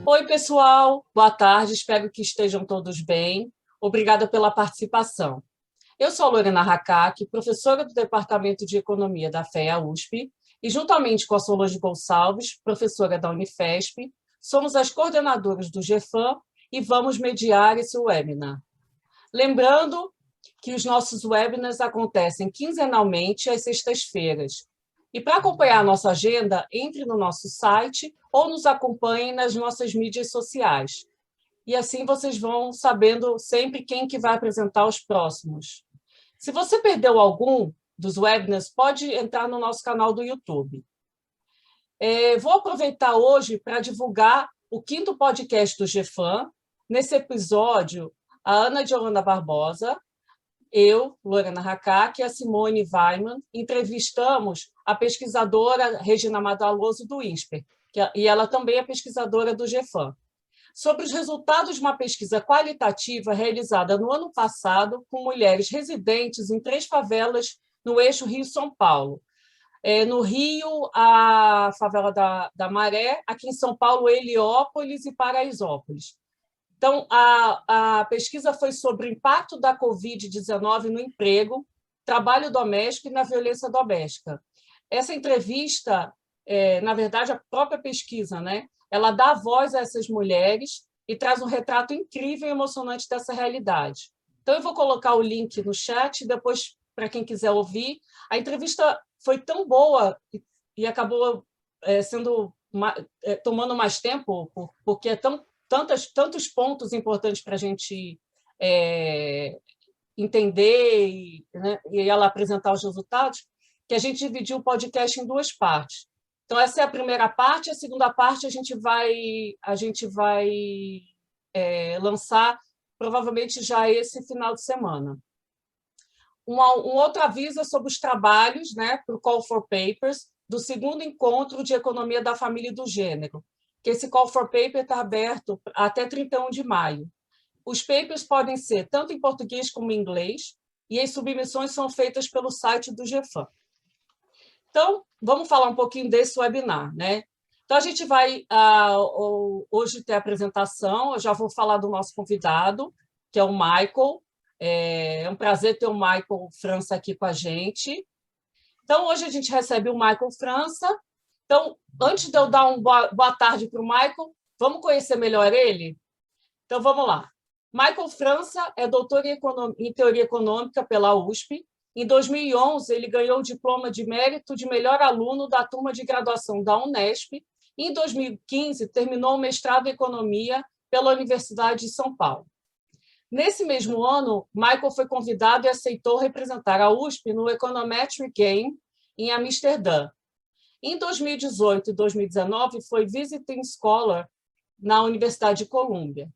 Oi, pessoal. Boa tarde. Espero que estejam todos bem. Obrigada pela participação. Eu sou a Lorena Hakak, professora do Departamento de Economia da FEA USP, e juntamente com a Solange Gonçalves, professora da Unifesp, somos as coordenadoras do GEFAM e vamos mediar esse webinar. Lembrando que os nossos webinars acontecem quinzenalmente às sextas-feiras. E para acompanhar a nossa agenda, entre no nosso site ou nos acompanhe nas nossas mídias sociais. E assim vocês vão sabendo sempre quem que vai apresentar os próximos. Se você perdeu algum dos webinars, pode entrar no nosso canal do YouTube. Vou aproveitar hoje para divulgar o 5º podcast do GEFAM. Nesse episódio, a Ana de Holanda Barbosa, eu, Lorena Hakak, e a Simone Weiman entrevistamos a pesquisadora Regina Madaloso do INSPER, e ela também é pesquisadora do GEFAM, sobre os resultados de uma pesquisa qualitativa realizada no ano passado com mulheres residentes em 3 favelas no eixo Rio-São Paulo. No Rio, a favela da Maré, aqui em São Paulo, Heliópolis e Paraisópolis. Então, a pesquisa foi sobre o impacto da Covid-19 no emprego, trabalho doméstico e na violência doméstica. Essa entrevista, na verdade, a própria pesquisa, né? Ela dá voz a essas mulheres e traz um retrato incrível e emocionante dessa realidade. Então, eu vou colocar o link no chat, depois, para quem quiser ouvir. A entrevista foi tão boa e acabou tomando mais tempo, porque é tantos pontos importantes para a gente entender né, e ela apresentar os resultados, que a gente dividiu o podcast em 2 partes. Então, essa é a primeira parte, a segunda parte a gente vai lançar provavelmente já esse final de semana. Um outro aviso é sobre os trabalhos, né, para o Call for Papers, do 2º encontro de Economia da Família e do Gênero, que esse Call for Paper está aberto até 31 de maio. Os papers podem ser tanto em português como em inglês, e as submissões são feitas pelo site do GEFAM. Então, vamos falar um pouquinho desse webinar, né? Então, a gente vai hoje ter a apresentação, eu já vou falar do nosso convidado, que é o Michael. É um prazer ter o Michael França aqui com a gente. Então, hoje a gente recebe o Michael França. Então, antes de eu dar uma boa tarde para o Michael, vamos conhecer melhor ele? Então, vamos lá. Michael França é doutor em Teoria Econômica pela USP. Em 2011, ele ganhou o diploma de mérito de melhor aluno da turma de graduação da Unesp. Em 2015, terminou o mestrado em Economia pela Universidade de São Paulo. Nesse mesmo ano, Michael foi convidado e aceitou representar a USP no Econometric Game em Amsterdã. Em 2018 e 2019, foi Visiting Scholar na Universidade de Colômbia.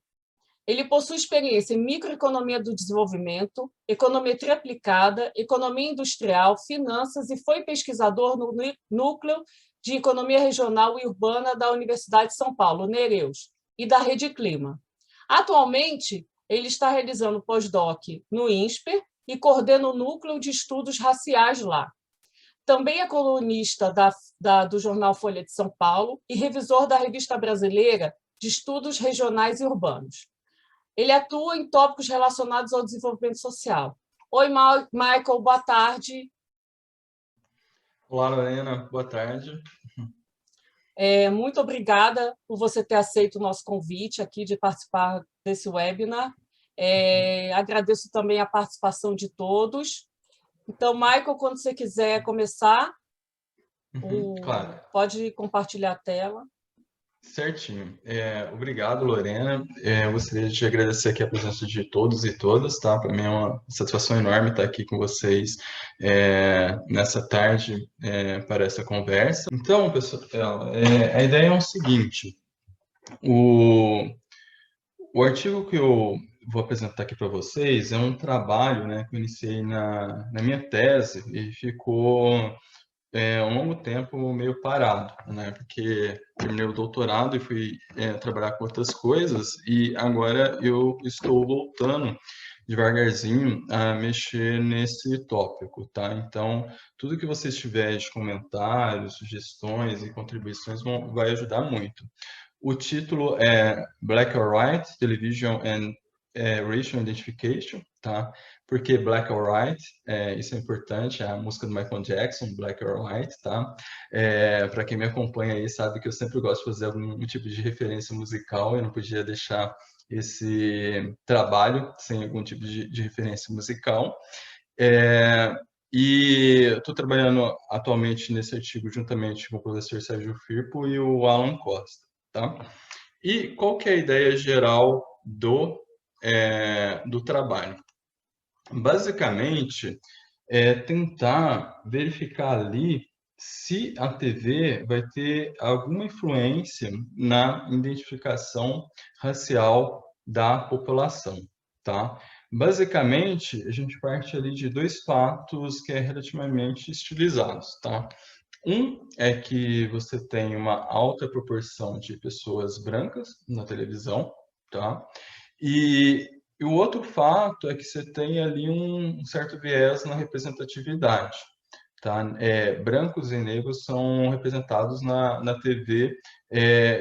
Ele possui experiência em microeconomia do desenvolvimento, econometria aplicada, economia industrial, finanças e foi pesquisador no Núcleo de Economia Regional e Urbana da Universidade de São Paulo, Nereus, e da Rede Clima. Atualmente, ele está realizando pós-doc no INSPER e coordena o Núcleo de Estudos Raciais lá. Também é colunista do jornal Folha de São Paulo e revisor da Revista Brasileira de Estudos Regionais e Urbanos. Ele atua em tópicos relacionados ao desenvolvimento social. Oi, Michael, boa tarde. Olá, Lorena, boa tarde. Muito obrigada por você ter aceito o nosso convite aqui de participar desse webinar. Agradeço também a participação de todos. Então, Michael, quando você quiser começar, claro. Pode compartilhar a tela. Certinho. Obrigado, Lorena. Eu gostaria de agradecer aqui a presença de todos e todas, tá? Para mim é uma satisfação enorme estar aqui com vocês nessa tarde para essa conversa. Então, pessoal, a ideia é o seguinte: o artigo que eu vou apresentar aqui para vocês é um trabalho, né, que eu iniciei na minha tese e ficou um longo tempo meio parado, né? Porque terminei o doutorado e fui trabalhar com outras coisas e agora eu estou voltando devagarzinho a mexer nesse tópico, tá? Então, tudo que vocês tiverem de comentários, sugestões e contribuições vai ajudar muito. O título é Black or White, Television and Racial Identification, tá? Por que Black or White? Isso é importante, é a música do Michael Jackson, Black or White, tá? Para quem me acompanha aí sabe que eu sempre gosto de fazer algum tipo de referência musical, eu não podia deixar esse trabalho sem algum tipo de referência musical. E eu estou trabalhando atualmente nesse artigo juntamente com o professor Sérgio Firpo e o Alan Costa, tá? E qual que é a ideia geral do trabalho? Basicamente, é tentar verificar ali se a TV vai ter alguma influência na identificação racial da população, tá? Basicamente, a gente parte ali de dois fatos que é relativamente estilizados, tá? Um é que você tem uma alta proporção de pessoas brancas na televisão, tá? E, e o outro fato é que você tem ali um certo viés na representatividade, tá? Brancos e negros são representados na TV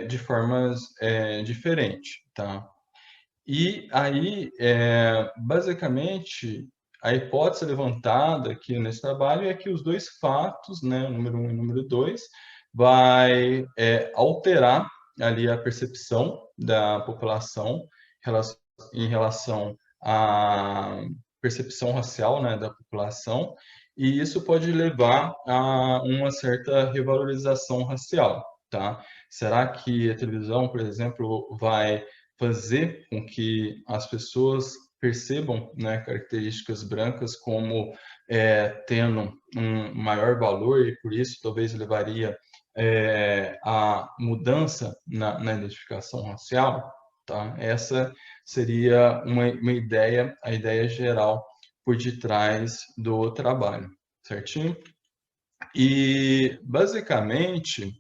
de formas diferentes, tá? E aí, basicamente, a hipótese levantada aqui nesse trabalho é que os dois fatos, né, número um e número dois, vai alterar ali a percepção da população em relação à percepção racial, né, da população, e isso pode levar a uma certa revalorização racial, tá? Será que a televisão, por exemplo, vai fazer com que as pessoas percebam, né, características brancas como tendo um maior valor e por isso talvez levaria a mudança na identificação racial, tá? Essa seria uma ideia, a ideia geral por detrás do trabalho, certinho? E basicamente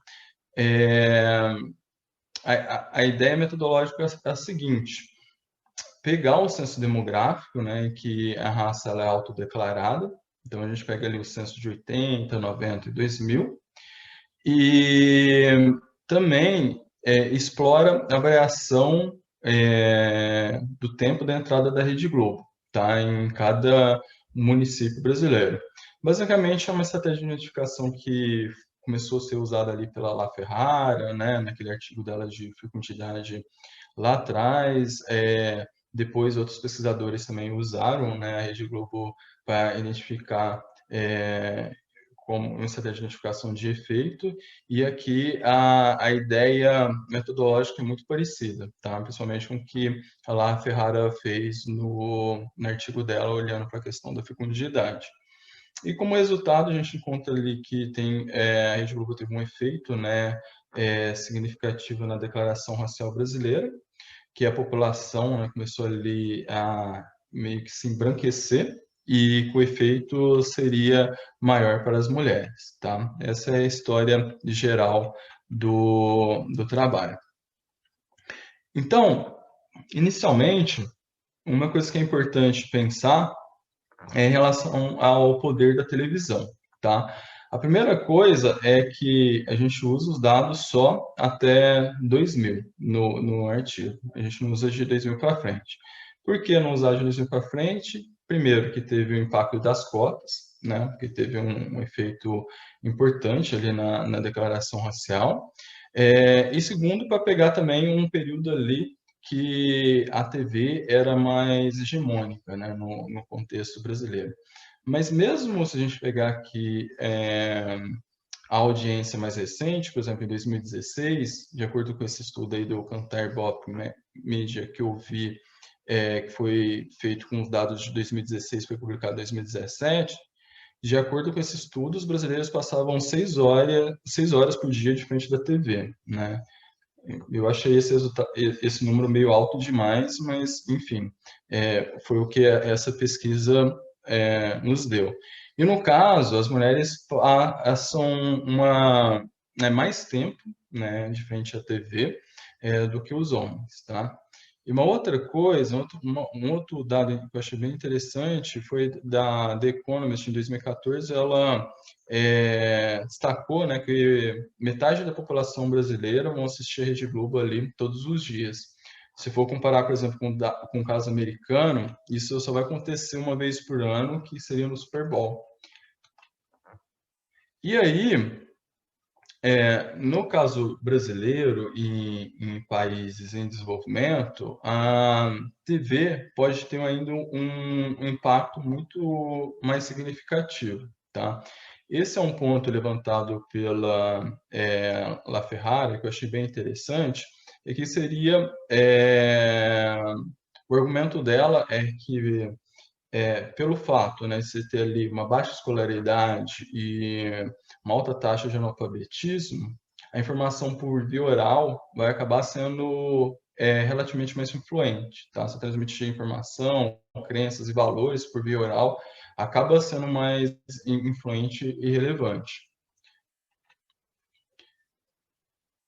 a ideia metodológica é a seguinte: pegar o censo demográfico, né, em que a raça ela é autodeclarada, então a gente pega ali o censo de 80, 90 e 2000, e também explora a variação do tempo da entrada da Rede Globo, tá, em cada município brasileiro. Basicamente é uma estratégia de identificação que começou a ser usada ali pela La Ferrara, né, naquele artigo dela de fecundidade lá atrás. Depois outros pesquisadores também usaram, né, a Rede Globo para identificar como uma estratégia de identificação de efeito, e aqui a ideia metodológica é muito parecida, tá? Principalmente com o que a La Ferrara fez no artigo dela, olhando para a questão da fecundidade. E como resultado, a gente encontra ali que a Rede Globo teve um efeito, né, significativo na declaração racial brasileira, que a população, né, começou ali a meio que se embranquecer, e o efeito seria maior para as mulheres, tá? Essa é a história geral do trabalho. Então, inicialmente, uma coisa que é importante pensar é em relação ao poder da televisão, tá? A primeira coisa é que a gente usa os dados só até 2000 no artigo. A gente não usa de 2000 para frente. Por que não usar de 2000 para frente? Primeiro, que teve o impacto das cotas, né? Porque teve um efeito importante ali na declaração racial. E segundo, para pegar também um período ali que a TV era mais hegemônica, né, no contexto brasileiro. Mas mesmo se a gente pegar aqui a audiência mais recente, por exemplo, em 2016, de acordo com esse estudo aí do Kantar Bop Media que eu vi, que foi feito com os dados de 2016, foi publicado em 2017, de acordo com esse estudo, os brasileiros passavam 6 horas por dia de frente da TV, né? Eu achei esse número meio alto demais, mas, enfim, foi o que essa pesquisa nos deu. E, no caso, as mulheres passam mais tempo, né, de frente à TV do que os homens, tá? E uma outra coisa, um outro dado que eu achei bem interessante foi da The Economist, em 2014, ela destacou, né, que metade da população brasileira vão assistir a Rede Globo ali todos os dias. Se for comparar, por exemplo, com o caso americano, isso só vai acontecer uma vez por ano, que seria no Super Bowl. E aí, no caso brasileiro e em países em desenvolvimento, a TV pode ter ainda um impacto muito mais significativo, tá? Esse é um ponto levantado pela La Ferrara, que eu achei bem interessante, e que seria o argumento dela é que pelo fato, né, de você ter ali uma baixa escolaridade e uma alta taxa de analfabetismo, a informação por via oral vai acabar sendo relativamente mais influente, tá? Você transmitir informação, crenças e valores por via oral acaba sendo mais influente e relevante.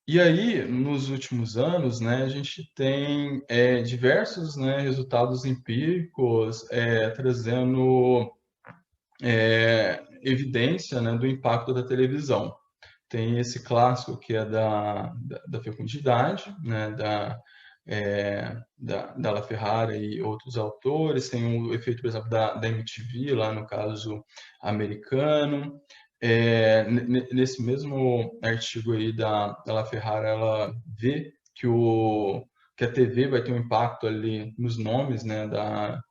E aí, nos últimos anos, né, a gente tem diversos, né, resultados empíricos trazendo evidência, né, do impacto da televisão. Tem esse clássico que é da fecundidade, né, da La Ferrara e outros autores. Tem o efeito, por exemplo, da MTV, lá no caso americano. Nesse mesmo artigo aí da La Ferrara, ela vê que a TV vai ter um impacto ali nos nomes, né,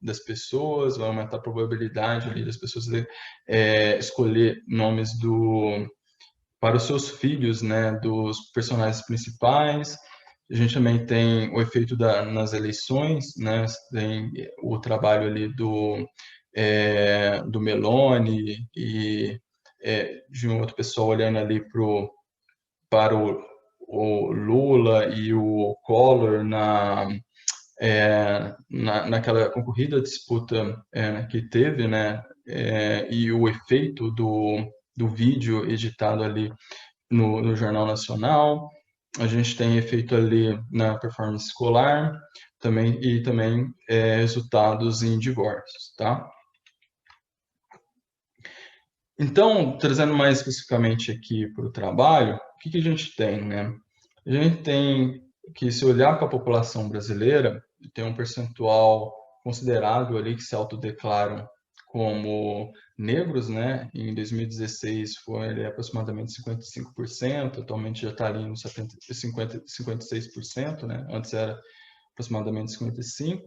das pessoas, vai aumentar a probabilidade ali das pessoas escolher nomes para os seus filhos, né, dos personagens principais. A gente também tem o efeito nas eleições, né, tem o trabalho ali do Meloni e de um outro pessoal olhando ali para o Lula e o Collor naquela concorrida disputa que teve, né, e o efeito do vídeo editado ali no Jornal Nacional. A gente tem efeito ali na performance escolar e também resultados em divórcios, tá? Então, trazendo mais especificamente aqui para o trabalho, o que a gente tem, né? A gente tem que, se olhar para a população brasileira, tem um percentual considerável ali que se autodeclaram como negros, né? Em 2016 foi ali, aproximadamente 55%, atualmente já está ali nos 56%, né? Antes era aproximadamente 55%.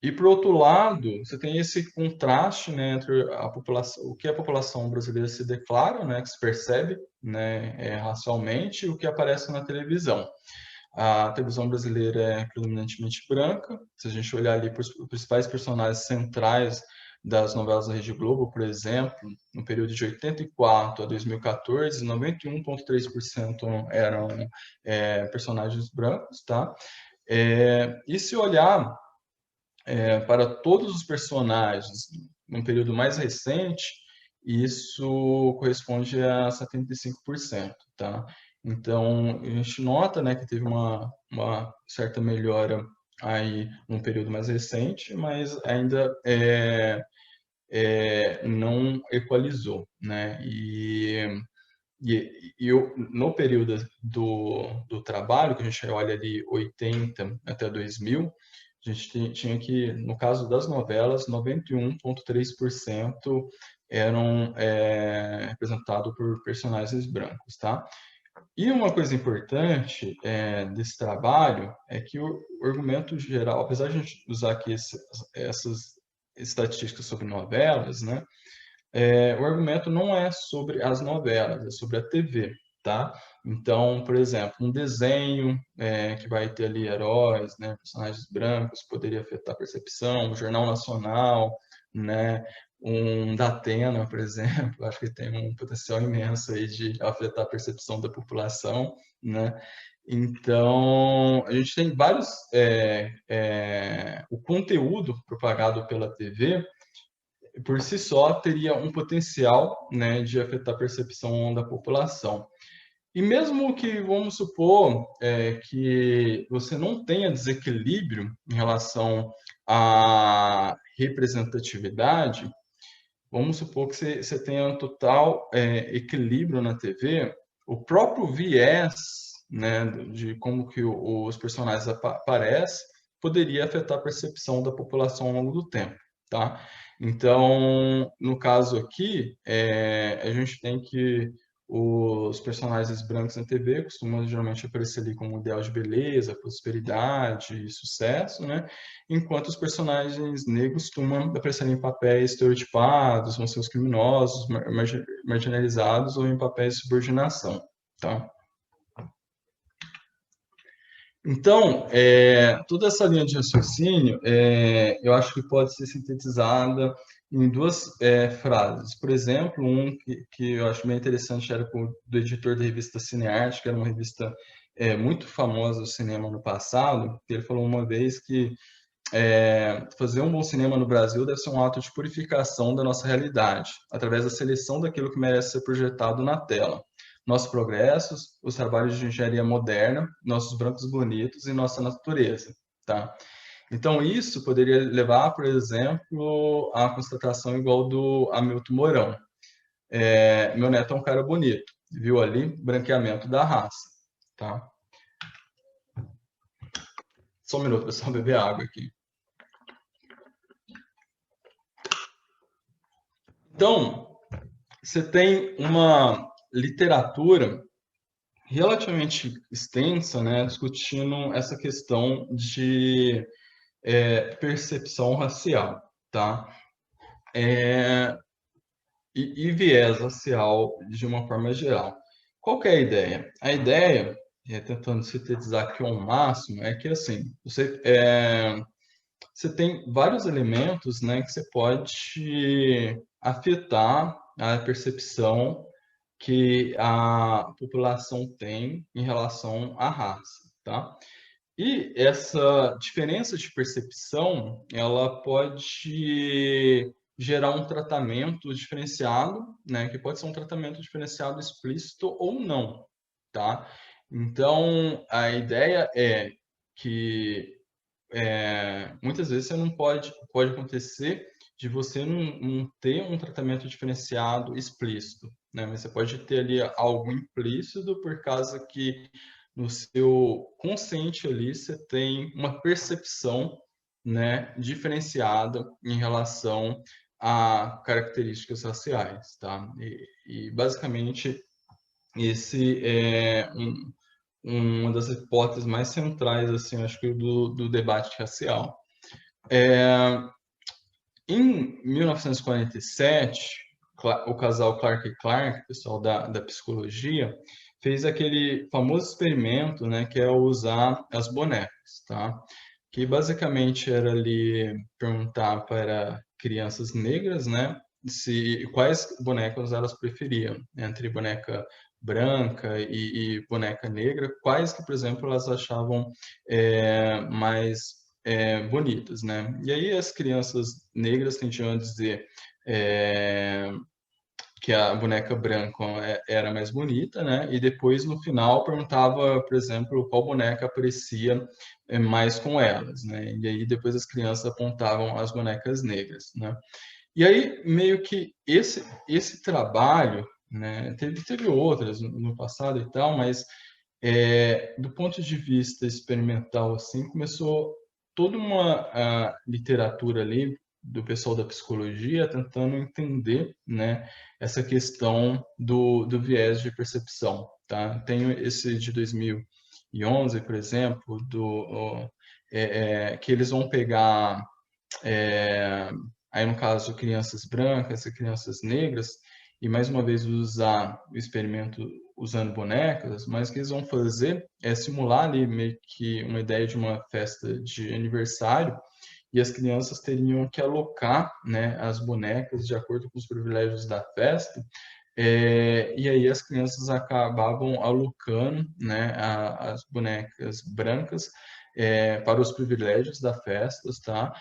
E, por outro lado, você tem esse contraste, né, entre a população, o que a população brasileira se declara, né, que se percebe, né, racialmente, e o que aparece na televisão. A televisão brasileira é predominantemente branca. Se a gente olhar ali para os principais personagens centrais das novelas da Rede Globo, por exemplo, no período de 84 a 2014, 91,3% eram personagens brancos, tá? E se olhar para todos os personagens num período mais recente, isso corresponde a 75%, tá? Então, a gente nota, né, que teve uma certa melhora aí num período mais recente, mas ainda não equalizou, né? No período do trabalho, que a gente olha ali 80 até 2000, a gente tinha que, no caso das novelas, 91,3% eram representados por personagens brancos, tá? E uma coisa importante desse trabalho é que o argumento geral, apesar de a gente usar aqui essas estatísticas sobre novelas, né? O argumento não é sobre as novelas, é sobre a TV, tá? Então, por exemplo, um desenho que vai ter ali heróis, né, personagens brancos, poderia afetar a percepção, o Jornal Nacional, né, um Datena, por exemplo, acho que tem um potencial imenso aí de afetar a percepção da população, né? Então, a gente tem vários... o conteúdo propagado pela TV por si só teria um potencial, né, de afetar a percepção da população. E mesmo que, vamos supor, que você não tenha desequilíbrio em relação à representatividade, vamos supor que você tenha um total equilíbrio na TV, o próprio viés, né, de como que os personagens aparecem poderia afetar a percepção da população ao longo do tempo, tá? Então, no caso aqui, a gente tem que os personagens brancos na TV costumam geralmente aparecer ali como ideal de beleza, prosperidade e sucesso, né? Enquanto os personagens negros costumam aparecer em papéis estereotipados, vão ser os criminosos, marginalizados ou em papéis de subordinação, tá? Então, toda essa linha de raciocínio, eu acho que pode ser sintetizada em duas frases. Por exemplo, que eu acho bem interessante era do editor da revista Cinearte, que era uma revista muito famosa do cinema no passado, que ele falou uma vez que fazer um bom cinema no Brasil deve ser um ato de purificação da nossa realidade, através da seleção daquilo que merece ser projetado na tela. Nossos progressos, os trabalhos de engenharia moderna, nossos brancos bonitos e nossa natureza, tá? Então, isso poderia levar, por exemplo, à constatação igual do Hamilton Mourão. Meu neto é um cara bonito, viu ali? Branqueamento da raça, tá? Só um minuto, pessoal, beber água aqui. Então, você tem uma literatura relativamente extensa, né, discutindo essa questão de percepção racial, tá? E viés racial de uma forma geral. Qual que é a ideia? A ideia, tentando sintetizar aqui ao máximo, é que assim, você tem vários elementos, né, que você pode afetar a percepção que a população tem em relação à raça, tá? E essa diferença de percepção, ela pode gerar um tratamento diferenciado, né, que pode ser um tratamento diferenciado explícito ou não, tá? Então, a ideia é que muitas vezes você não pode acontecer de você não ter um tratamento diferenciado explícito, né? Mas você pode ter ali algo implícito por causa que no seu consciente ali você tem uma percepção, né, diferenciada em relação a características raciais, tá? E basicamente esse é uma das hipóteses mais centrais, assim, acho que do debate racial. Em 1947, o casal Clark e Clark, pessoal da psicologia, fez aquele famoso experimento, né, que é usar as bonecas, tá? Que basicamente era ali perguntar para crianças negras, né, quais bonecas elas preferiam, entre boneca branca e boneca negra, quais que, por exemplo, elas achavam mais bonitas, né? E aí as crianças negras tendiam a dizer que a boneca branca era mais bonita, né? E depois no final perguntava, por exemplo, qual boneca aparecia mais com elas, né? E aí depois as crianças apontavam as bonecas negras, né? E aí meio que esse trabalho, né? Teve outras no passado e tal, mas do ponto de vista experimental, assim, começou toda uma literatura ali do pessoal da psicologia tentando entender, né, essa questão do viés de percepção, tá? Tenho esse de 2011, por exemplo, que eles vão pegar, aí no caso, crianças brancas e crianças negras, e mais uma vez usar o experimento usando bonecas, mas o que eles vão fazer é simular ali meio que uma ideia de uma festa de aniversário, e as crianças teriam que alocar, né, as bonecas de acordo com os privilégios da festa, e aí as crianças acabavam alocando, né, as bonecas brancas para os privilégios da festa, tá?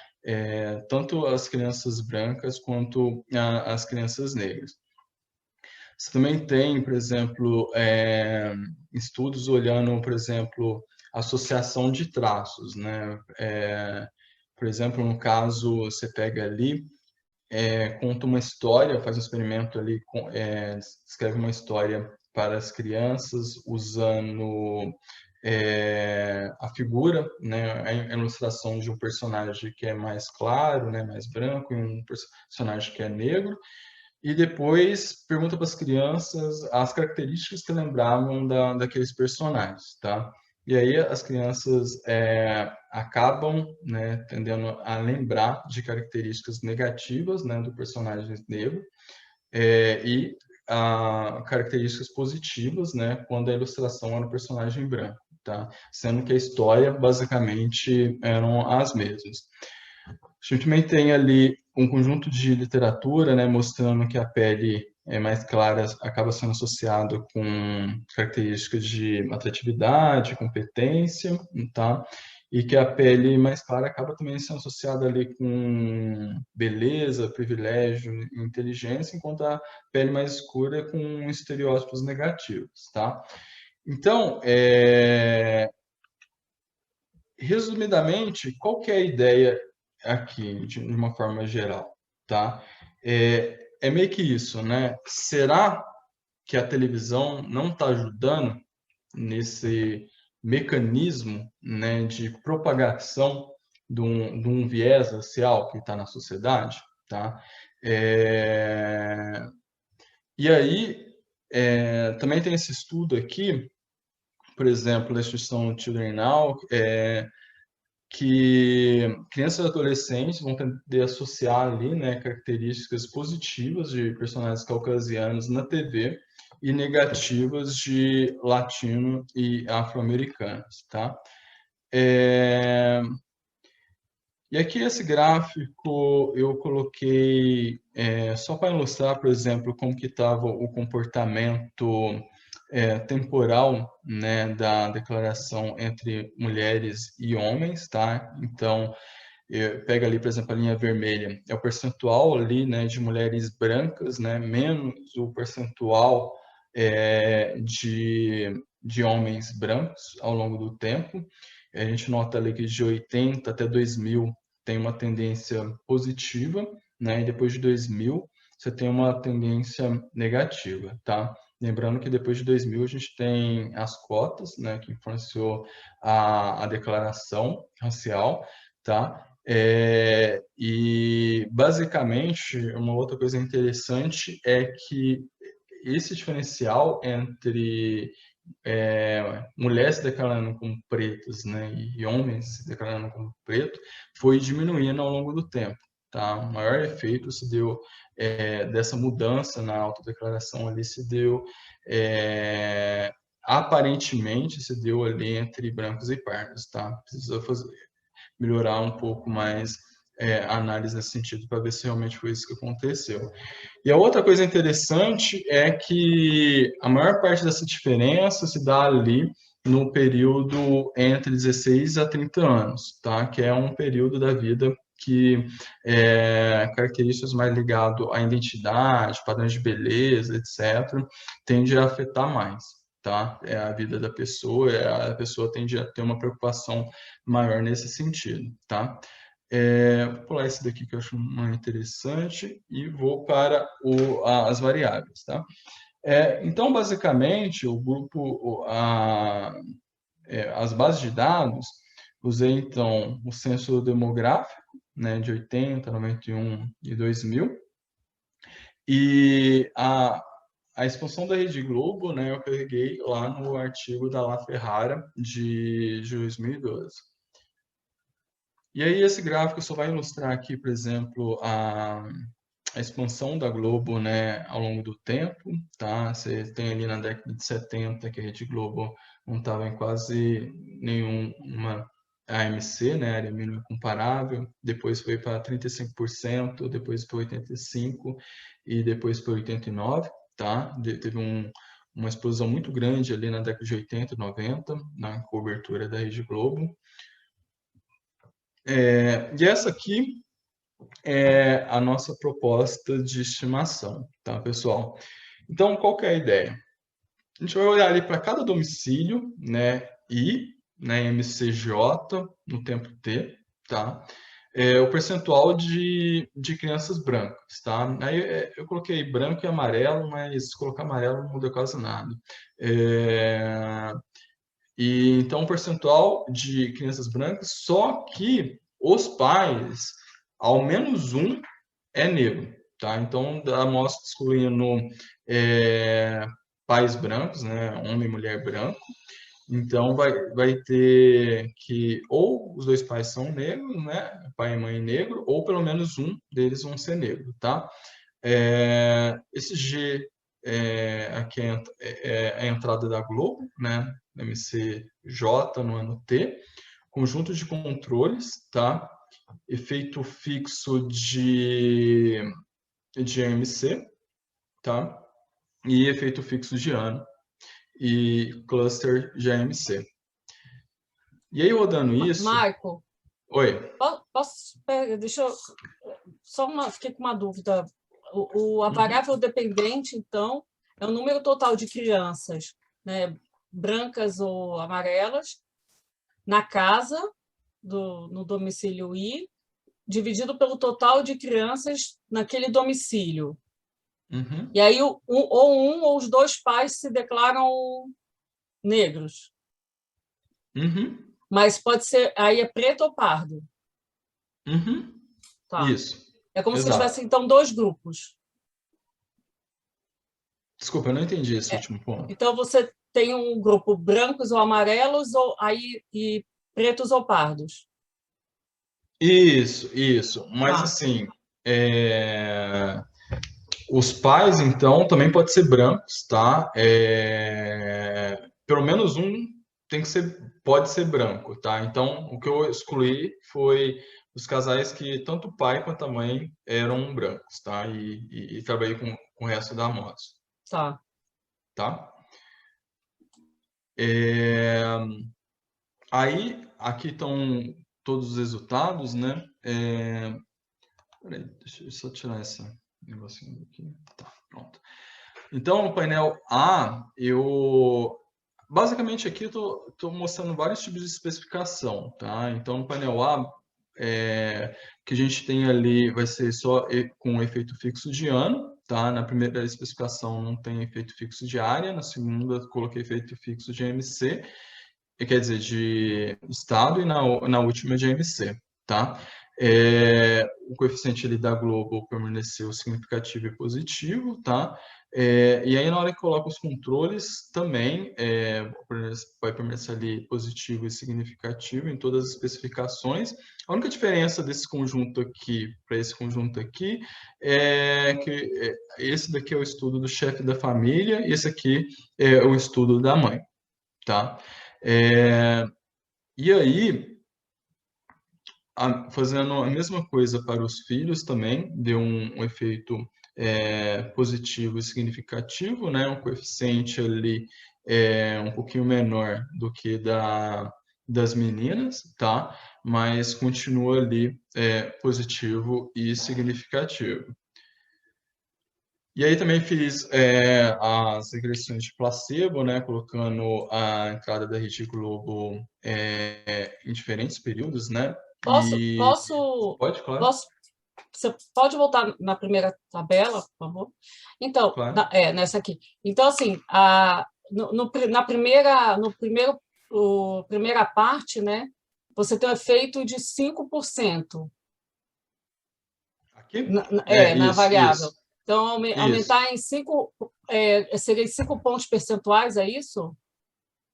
Tanto as crianças brancas quanto as crianças negras. Você também tem, por exemplo, estudos olhando, por exemplo, associação de traços, né? Por exemplo, no caso, você pega ali, conta uma história, faz um experimento ali, escreve uma história para as crianças usando a figura, né, a ilustração de um personagem que é mais claro, né, mais branco, e um personagem que é negro, e depois pergunta para as crianças as características que lembravam daqueles personagens, tá? E aí as crianças acabam, né, tendendo a lembrar de características negativas, né, do personagem negro, e características positivas, né, quando a ilustração era o personagem branco, tá? Sendo que a história basicamente eram as mesmas. A gente também tem ali um conjunto de literatura, né, mostrando que a pele mais clara acaba sendo associada com características de atratividade, competência, tá? E que a pele mais clara acaba também sendo associada ali com beleza, privilégio e inteligência, enquanto a pele mais escura é com estereótipos negativos, tá? Então, resumidamente, qual que é a ideia aqui, de uma forma geral, tá? É meio que isso, né? Será que a televisão não está ajudando nesse mecanismo, né, de propagação de um viés racial que está na sociedade, tá? É, E aí, também tem esse estudo aqui, por exemplo, da instituição Children Now, que crianças e adolescentes vão tender a associar ali, né, características positivas de personagens caucasianos na TV e negativas de latino e afro-americanos, tá? É, E aqui esse gráfico eu coloquei só para ilustrar, por exemplo, como que estava o comportamento temporal, né, da declaração entre mulheres e homens, tá? Então, pega ali, por exemplo, a linha vermelha, é o percentual ali, né, de mulheres brancas, né, menos o percentual de homens brancos ao longo do tempo. A gente nota ali que de 80 até 2000 tem uma tendência positiva, né, e depois de 2000 você tem uma tendência negativa, tá? Lembrando que depois de 2000 a gente tem as cotas, né, que influenciou a declaração racial, tá? E basicamente uma outra coisa interessante é que esse diferencial entre mulheres se declarando como pretas, né, e homens se declarando como preto foi diminuindo ao longo do tempo, tá? O maior efeito se deu dessa mudança na autodeclaração ali se deu aparentemente se deu ali entre brancos e pardos, tá? Precisa melhorar um pouco mais a análise nesse sentido para ver se realmente foi isso que aconteceu. E a outra coisa interessante é que a maior parte dessa diferença se dá ali no período entre 16 a 30 anos, tá? Que é um período da vida que características mais ligadas à identidade, padrões de beleza, etc., tende a afetar mais, tá? É a vida da pessoa, a pessoa tende a ter uma preocupação maior nesse sentido, tá? Vou pular esse daqui que eu acho mais interessante e vou para as variáveis, tá? Então, basicamente, o grupo, as bases de dados, usei, então, o censo demográfico, né, de 80, 91 e 2000, e a expansão da Rede Globo, né, eu peguei lá no artigo da La Ferrara de 2012. E aí esse gráfico só vai ilustrar aqui, por exemplo, a expansão da Globo, né, ao longo do tempo, tá? Você tem ali na década de 70 que a Rede Globo não estava em quase nenhuma AMC, né, área mínima comparável, depois foi para 35%, depois para 85% e depois para 89%, tá? Teve uma explosão muito grande ali na década de 80 e 90, na cobertura da Rede Globo. E essa aqui é a nossa proposta de estimação, tá, pessoal? Então, qual que é a ideia? A gente vai olhar ali para cada domicílio, né, I, né, MCJ, no tempo T, tá? O percentual de crianças brancas, tá? Aí eu coloquei branco e amarelo, mas se colocar amarelo não muda quase nada. É, e então, o percentual de crianças brancas, só que os pais, ao menos um, é negro, tá? Então, da amostra excluindo é, pais brancos, né? Homem e mulher branco. Então, vai ter que ou os dois pais são negros, né? Pai e mãe negro, ou pelo menos um deles vão ser negro, tá? Esse G aqui é a entrada da Globo, né? MCJ no ano T. Conjunto de controles, tá? Efeito fixo de MC, tá? E efeito fixo de ano e cluster de AMC. E aí, rodando isso... Marco, Oi. deixa eu... Fiquei com uma dúvida. A variável dependente, então, é o número total de crianças, né, brancas ou amarelas, na casa, no domicílio I, dividido pelo total de crianças naquele domicílio. Uhum. E aí, ou os dois pais se declaram negros. Uhum. Mas pode ser, aí é preto ou pardo. Uhum. Tá. Isso. É como se Exato. tivesse, então, dois grupos. Desculpa, eu não entendi esse É. último ponto. Então, você tem um grupo brancos ou amarelos, e pretos ou pardos. Isso. Mas, Tá. assim, os pais, então, também pode ser brancos, tá? Pelo menos um pode ser branco, tá? Então, o que eu excluí foi os casais que tanto o pai quanto a mãe eram brancos, tá? E trabalhei com o resto da amostra, Tá. tá? É, Aí, aqui estão todos os resultados, né? Peraí, deixa eu só tirar esse negocinho aqui. Tá, pronto. Então, no painel A, basicamente aqui eu estou mostrando vários tipos de especificação, tá? Então, no painel A, que a gente tem ali vai ser só com efeito fixo de ano, tá? Na primeira especificação não tem efeito fixo de área, na segunda coloquei efeito fixo de MC, quer dizer, de estado, e na última de MC, tá? O coeficiente ali da Globo permaneceu significativo e positivo, tá? E aí, na hora que coloca os controles, também vai permanecer ali positivo e significativo em todas as especificações. A única diferença desse conjunto aqui para esse conjunto aqui é que esse daqui é o estudo do chefe da família e esse aqui é o estudo da mãe, tá? E aí, fazendo a mesma coisa para os filhos também, deu um efeito positivo e significativo, né? Um coeficiente ali um pouquinho menor do que das meninas, tá? Mas continua ali positivo e significativo. E aí também fiz as regressões de placebo, né, colocando a entrada da Rede Globo em diferentes períodos, né? Posso, posso, Pode, claro, posso, você pode voltar na primeira tabela, por favor? Então, claro. nessa aqui. Então, assim, primeira parte, né, você tem um efeito de 5% Aqui? na Isso, variável. isso, Então, isso, aumentar em 5, seria 5 pontos percentuais, é isso?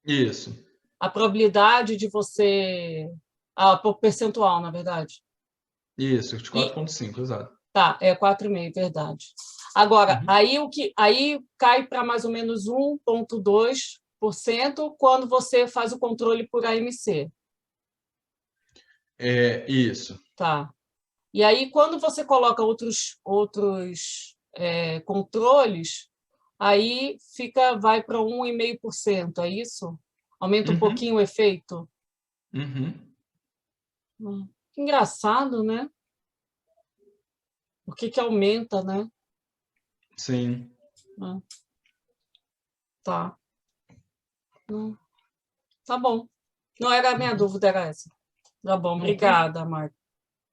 isso, A probabilidade de você. Por percentual, na verdade. isso, de E 4,5, exato. tá, é 4,5, verdade. Agora, Uhum. aí cai para mais ou menos 1,2% quando você faz o controle por AMC. Isso. Tá. E aí, quando você coloca outros controles, aí vai para 1,5%, é isso? Aumenta um Uhum, pouquinho o efeito? uhum, Que engraçado, né? Por que aumenta, né? sim. Tá. Tá bom. Não era a minha dúvida, era essa. Tá bom, obrigada, Marco.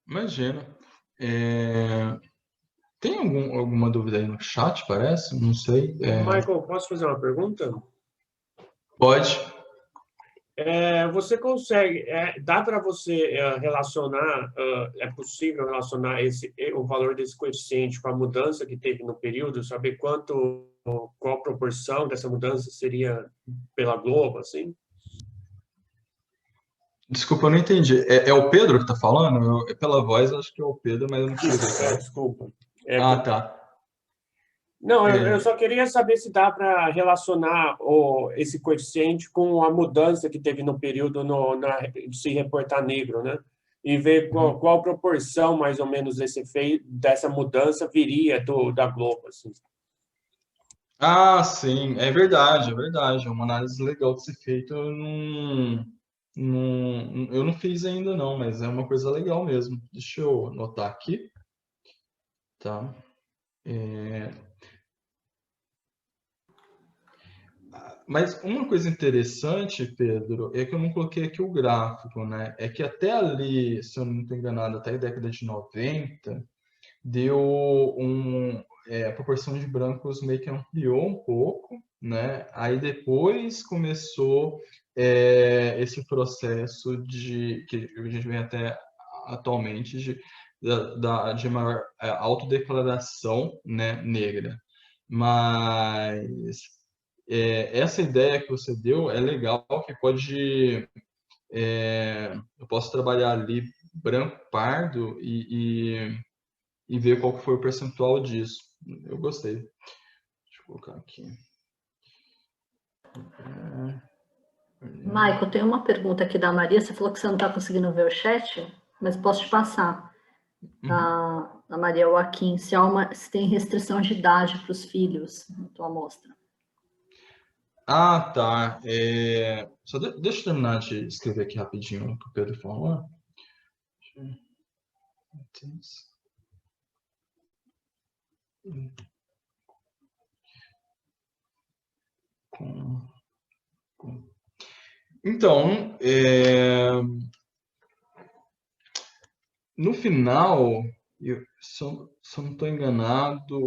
Imagina. Tem alguma dúvida aí no chat, parece? Não sei. Michael, posso fazer uma pergunta? Pode. Você consegue, dá para você relacionar, é possível relacionar o valor desse coeficiente com a mudança que teve no período, saber qual a proporção dessa mudança seria pela Globo, assim? Desculpa, eu não entendi. É o Pedro que está falando? Pela voz, acho que é o Pedro, mas eu não sei. Desculpa. Tá. Não, eu só queria saber se dá para relacionar esse coeficiente com a mudança que teve no período de se reportar negro, né? E ver qual proporção, mais ou menos, dessa mudança viria da Globo, assim. Ah, sim, é verdade, é verdade. É uma análise legal de ser feita. Eu não fiz ainda, não, mas é uma coisa legal mesmo. Deixa eu anotar aqui. Tá. Mas uma coisa interessante, Pedro, é que eu não coloquei aqui o gráfico, né? É que até ali, se eu não estou enganado, até a década de 90, deu a proporção de brancos meio que ampliou um pouco, né? Aí depois começou esse processo que a gente vem até atualmente de maior autodeclaração, né, negra. Mas essa ideia que você deu é legal, que pode eu posso trabalhar ali branco pardo e ver qual que foi o percentual disso. Eu gostei. Deixa eu colocar aqui. Michael, tem uma pergunta aqui da Maria. Você falou que você não está conseguindo ver o chat, mas posso te passar. A Maria Joaquim, se tem restrição de idade para os filhos na tua amostra. Ah, tá. Só deixa eu terminar de escrever aqui rapidinho o que o Pedro falou. Então, no final, se eu não estou enganado,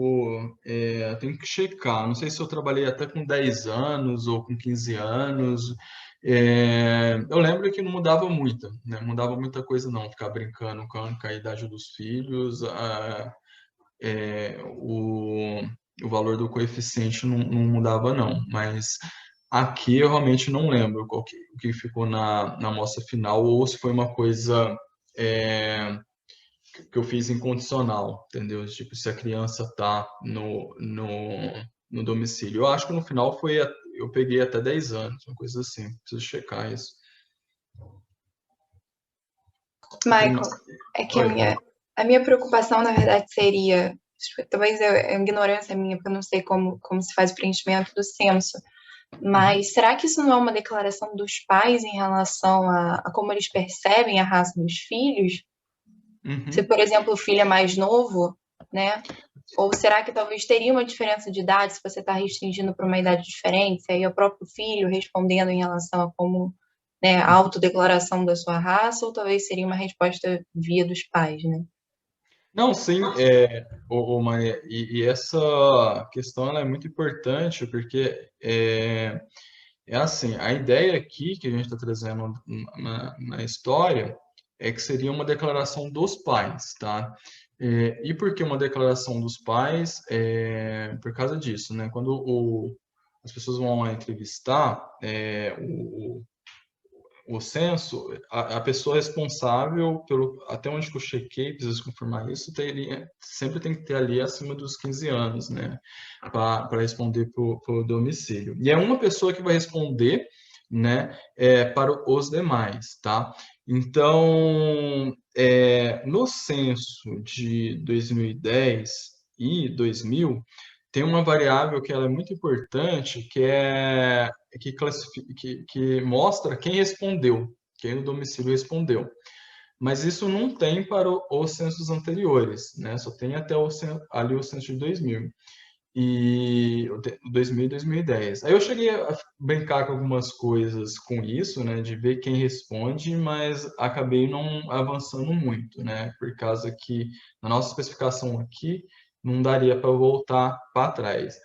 eu tenho que checar. Não sei se eu trabalhei até com 10 anos ou com 15 anos. Eu lembro que não mudava muito, né? Não mudava muita coisa, não. Ficar brincando com a idade dos filhos, o valor do coeficiente não mudava, não. Mas aqui eu realmente não lembro o que ficou na amostra final ou se foi uma coisa que eu fiz incondicional, entendeu? Tipo, se a criança tá no domicílio. Eu acho que no final eu peguei até 10 anos, uma coisa assim. Preciso checar isso. Michael, é que a minha preocupação, na verdade, seria, talvez é ignorância minha, porque eu não sei como se faz o preenchimento do censo, mas será que isso não é uma declaração dos pais em relação a como eles percebem a raça dos filhos? Se, por exemplo, o filho é mais novo, né? Ou será que talvez teria uma diferença de idade se você está restringindo para uma idade diferente? Aí é o próprio filho respondendo em relação a como, né, a autodeclaração da sua raça, ou talvez seria uma resposta via dos pais, né? Não, sim, Maria, e essa questão ela é muito importante porque assim, a ideia aqui que a gente está trazendo na história é que seria uma declaração dos pais, tá? E por que uma declaração dos pais? Por causa disso, né? Quando as pessoas vão lá entrevistar o censo, a pessoa responsável, até onde que eu chequei, preciso confirmar isso, sempre tem que ter ali acima dos 15 anos, né? Para responder para o domicílio. E é uma pessoa que vai responder, né, para os demais, tá? Então, no censo de 2010 e 2000, tem uma variável que ela é muito importante, que mostra quem respondeu, quem no domicílio respondeu. Mas isso não tem para os censos anteriores, né? Só tem até ali o censo de 2000. e 2000 e 2010. Aí eu cheguei a brincar com algumas coisas com isso, né, de ver quem responde, mas acabei não avançando muito, né, por causa que na nossa especificação aqui não daria para voltar para trás.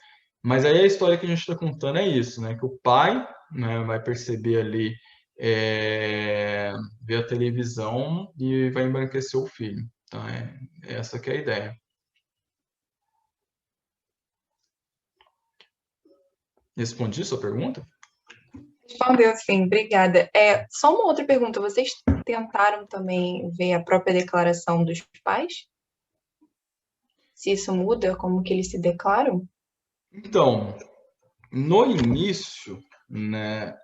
Mas aí a história que a gente está contando é isso, né, que o pai, né, vai perceber ali, ver a televisão e vai embranquecer o filho. Então, essa que é a ideia. Respondi sua pergunta? Respondeu sim, obrigada. Só uma outra pergunta. Vocês tentaram também ver a própria declaração dos pais? Se isso muda, como que eles se declaram? Então, no início, né,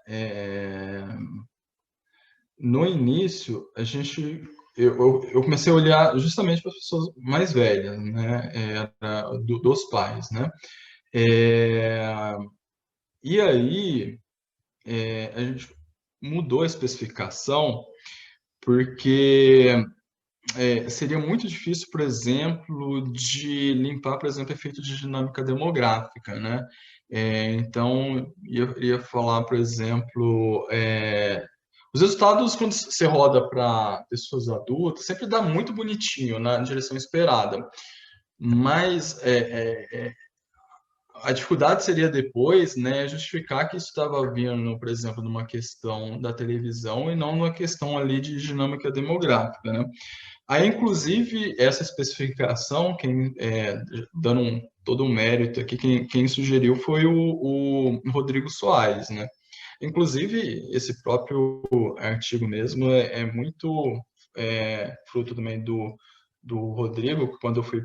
eu comecei a olhar justamente para as pessoas mais velhas, né, dos pais, né. E aí, a gente mudou a especificação porque seria muito difícil, por exemplo, de limpar, por exemplo, efeito de dinâmica demográfica, né? Então, eu ia falar, por exemplo, os resultados, quando você roda para pessoas adultas, sempre dá muito bonitinho na direção esperada, mas a dificuldade seria depois, né, justificar que isso estava vindo, por exemplo, numa questão da televisão e não numa questão ali de dinâmica demográfica, né? Aí, inclusive, essa especificação, dando todo um mérito aqui, quem sugeriu foi o Rodrigo Soares, né? Inclusive, esse próprio artigo mesmo é muito fruto também do Rodrigo. Quando eu fui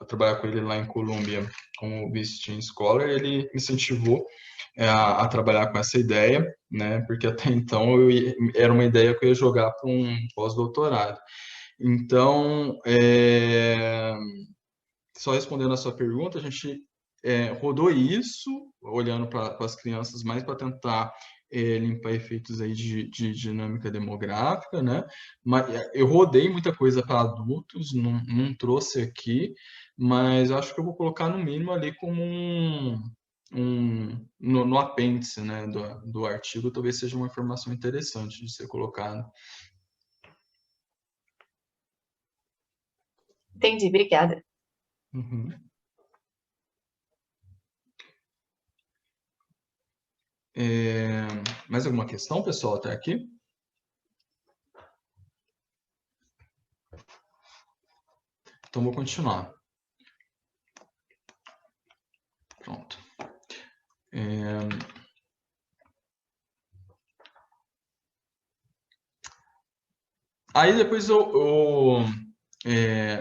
trabalhar com ele lá em Colômbia como visiting scholar, ele me incentivou a trabalhar com essa ideia, né? Porque até então era uma ideia que eu ia jogar para um pós-doutorado. Então, só respondendo a sua pergunta, a gente rodou isso, olhando para as crianças, mais para tentar limpar efeitos aí de dinâmica demográfica, né? Mas eu rodei muita coisa para adultos, não trouxe aqui, mas eu acho que eu vou colocar no mínimo ali como no apêndice, né, do artigo, talvez seja uma informação interessante de ser colocada. Entendi, obrigada. Uhum. Mais alguma questão, pessoal, até aqui? Então, vou continuar. Pronto. Aí, depois,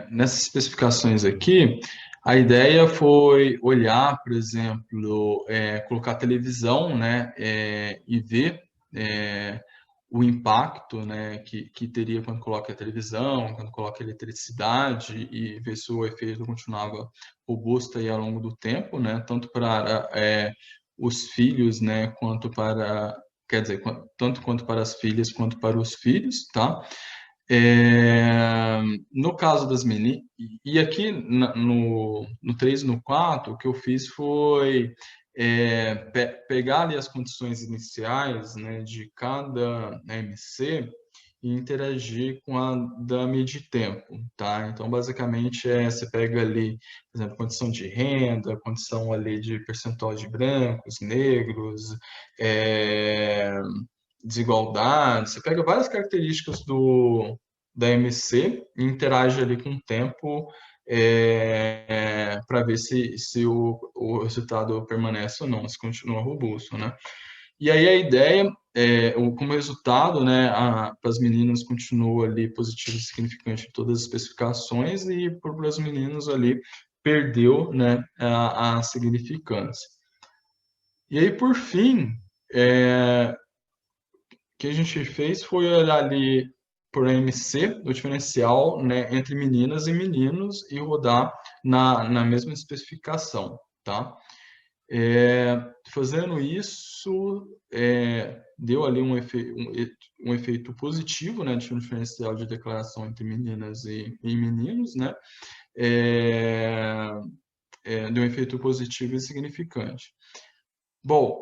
nessas especificações aqui, a ideia foi olhar, por exemplo, colocar televisão, né, e ver o impacto, né, que teria quando coloca a televisão, quando coloca a eletricidade, e ver se o efeito continuava robusto aí ao longo do tempo, né, tanto para os filhos, né, quanto para, quer dizer, tanto quanto para as filhas quanto para os filhos, tá? No caso das meninas, e aqui no 3 e no 4, o que eu fiz foi pegar ali as condições iniciais, né, de cada MC e interagir com a dummy de tempo, tá? Então, basicamente, você pega ali, por exemplo, condição de renda, condição ali de percentual de brancos, negros, desigualdade, você pega várias características da MC e interage ali com o tempo para ver se o resultado permanece ou não, se continua robusto, né? E aí a ideia, como resultado, né, para as meninas continua ali positivo e significante em todas as especificações e para os meninos ali perdeu, né, a significância. E aí, por fim, o que a gente fez foi olhar ali por MC, o diferencial, né, entre meninas e meninos, e rodar na mesma especificação, tá? Fazendo isso, deu ali um efeito positivo, né, de um diferencial de declaração entre meninas e meninos, né? deu um efeito positivo e significante. Bom,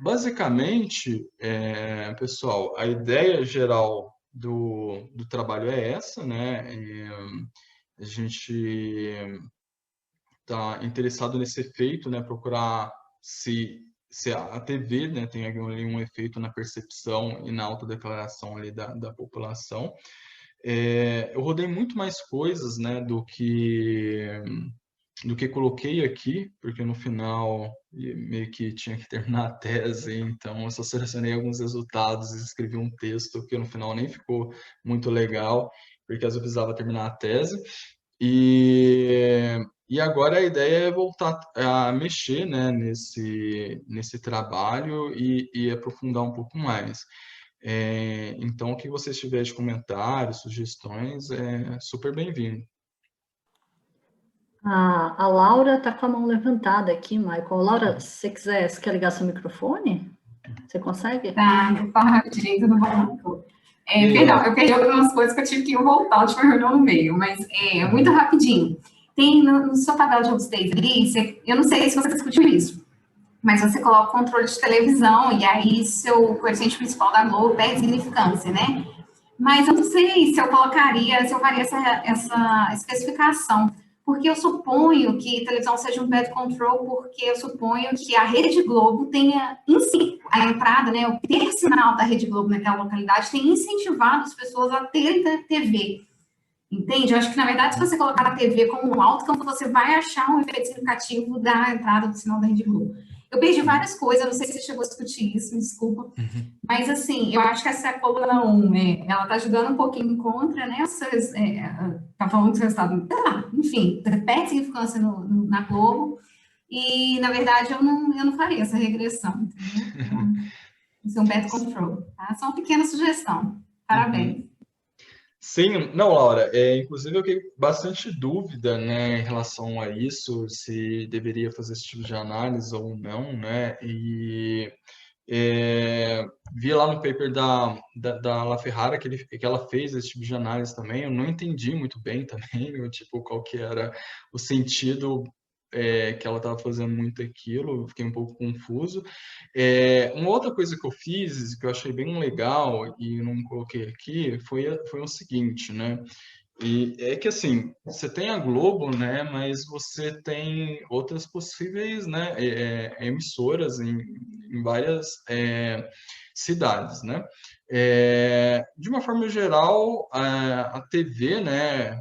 basicamente, pessoal, a ideia geral do trabalho é essa, né? A gente está interessado nesse efeito, né? Procurar se a TV, né, tem ali um efeito na percepção e na autodeclaração ali da população. Eu rodei muito mais coisas, né, do que coloquei aqui, porque no final meio que tinha que terminar a tese, então eu só selecionei alguns resultados e escrevi um texto que no final nem ficou muito legal, porque eu precisava terminar a tese. E agora a ideia é voltar a mexer, né, nesse trabalho e aprofundar um pouco mais. Então, o que vocês tiverem de comentários, sugestões, é super bem-vindo. A Laura está com a mão levantada aqui, Michael. Laura, se você quiser, você quer ligar seu microfone? Você consegue? Tá, vou falar rapidinho, tudo bom? Perdão, eu perdi algumas coisas que eu tive que voltar, a última reunião no meio, mas muito rapidinho. Tem no seu tabela de robustez ali, eu não sei se você discutiu isso, mas você coloca o controle de televisão e aí seu coeficiente principal da Globo perde significância, né? Mas eu não sei se eu faria essa especificação, porque eu suponho que televisão seja um bad control, porque eu suponho que a Rede Globo tenha, em si, a entrada, né, o ter sinal da Rede Globo naquela localidade tem incentivado as pessoas a terem TV. Entende? Eu acho que, na verdade, se você colocar a TV como um outcome, você vai achar um efeito significativo da entrada do sinal da Rede Globo. Eu perdi várias coisas, não sei se você chegou a discutir isso, me desculpa. Mas, assim, eu acho que essa coluna 1, ela está ajudando um pouquinho em contra, né? Está falando que o resultado, enfim, perde significância na Globo. E, na verdade, eu não faria essa regressão, entendeu? Isso é um bad control, tá? Só uma pequena sugestão. Parabéns. Sim, não, Laura, inclusive eu fiquei bastante dúvida, né, em relação a isso, se deveria fazer esse tipo de análise ou não, né, e vi lá no paper da La Ferrara que ela fez esse tipo de análise também, eu não entendi muito bem também, tipo, qual que era o sentido que ela estava fazendo muito aquilo, fiquei um pouco confuso. Uma outra coisa que eu fiz, que eu achei bem legal e não coloquei aqui, foi o seguinte, né? E é que assim, você tem a Globo, né? Mas você tem outras possíveis, né? Emissoras em várias cidades, né? De uma forma geral, a TV, né?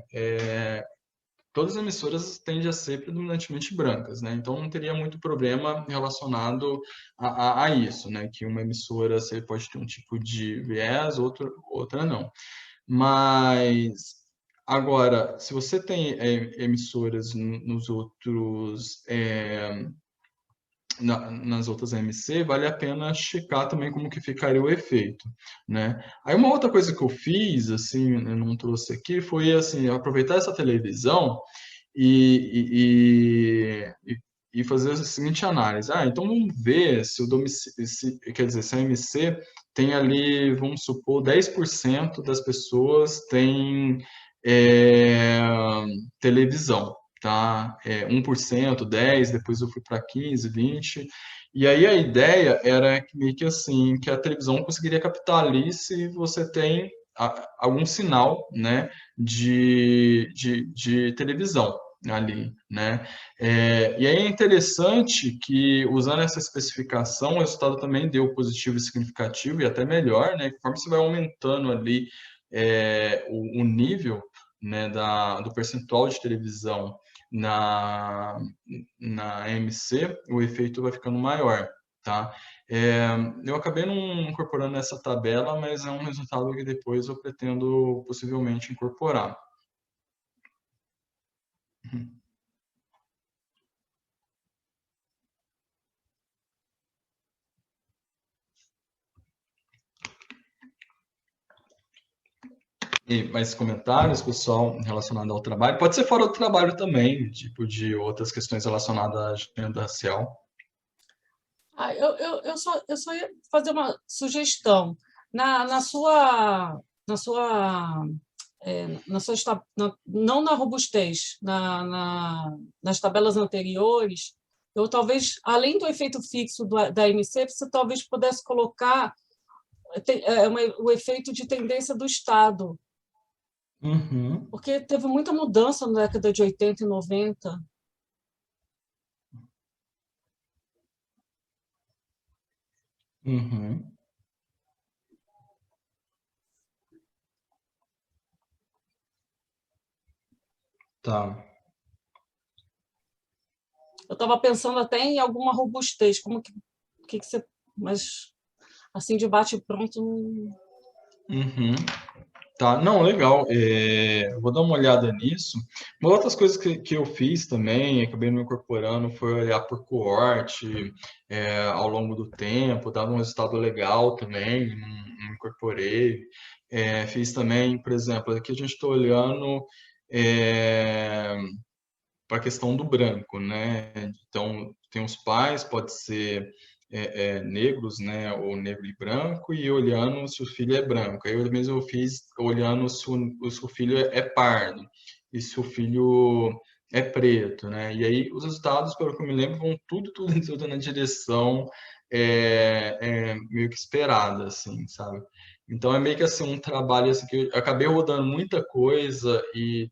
Todas as emissoras tendem a ser predominantemente brancas, né? Então não teria muito problema relacionado a isso, né? Que uma emissora você pode ter um tipo de viés, outra não. Mas agora, se você tem emissoras nos outros nas outras AMC, vale a pena checar também como que ficaria o efeito, né? Aí uma outra coisa que eu fiz, assim, eu não trouxe aqui, foi assim, aproveitar essa televisão e fazer a seguinte análise. Então vamos ver se o domicílio, quer dizer, se a AMC tem ali, vamos supor, 10% das pessoas tem televisão. Tá? 1%, 10%, depois eu fui para 15%, 20%. E aí a ideia era meio que assim, que a televisão conseguiria captar ali se você tem algum sinal, né, de televisão ali, né? E aí é interessante que, usando essa especificação, o resultado também deu positivo e significativo, e até melhor, né? Conforme você vai aumentando ali o nível, né, do percentual de televisão na AMC, o efeito vai ficando maior, tá? Eu acabei não incorporando essa tabela, mas é um resultado que depois eu pretendo possivelmente incorporar. E mais comentários, pessoal, relacionados ao trabalho? Pode ser fora do trabalho também, tipo de outras questões relacionadas à agenda racial. Eu só ia fazer uma sugestão. Na sua não na robustez, nas tabelas anteriores, eu talvez, além do efeito fixo da MC, você talvez pudesse colocar o efeito de tendência do Estado, Uhum, porque teve muita mudança na década de 80 e 90. uhum, tá. Eu estava pensando até em alguma robustez, que você... Mas, assim, de bate-pronto... Uhum. Tá, não, legal. Eu vou dar uma olhada nisso. Uma outras coisas que eu fiz também, acabei me incorporando, foi olhar por coorte, ao longo do tempo, dava um resultado legal também, me incorporei. Fiz também, por exemplo, aqui a gente está olhando para a questão do branco, né? Então, tem os pais, pode ser negros, né? Ou negro e branco, e olhando se o filho é branco. Aí eu mesmo fiz olhando se o filho é pardo e se o filho é preto, né? E aí os resultados, pelo que eu me lembro, vão tudo na direção meio que esperada, assim, sabe? Então é meio que assim um trabalho assim, que eu acabei rodando muita coisa e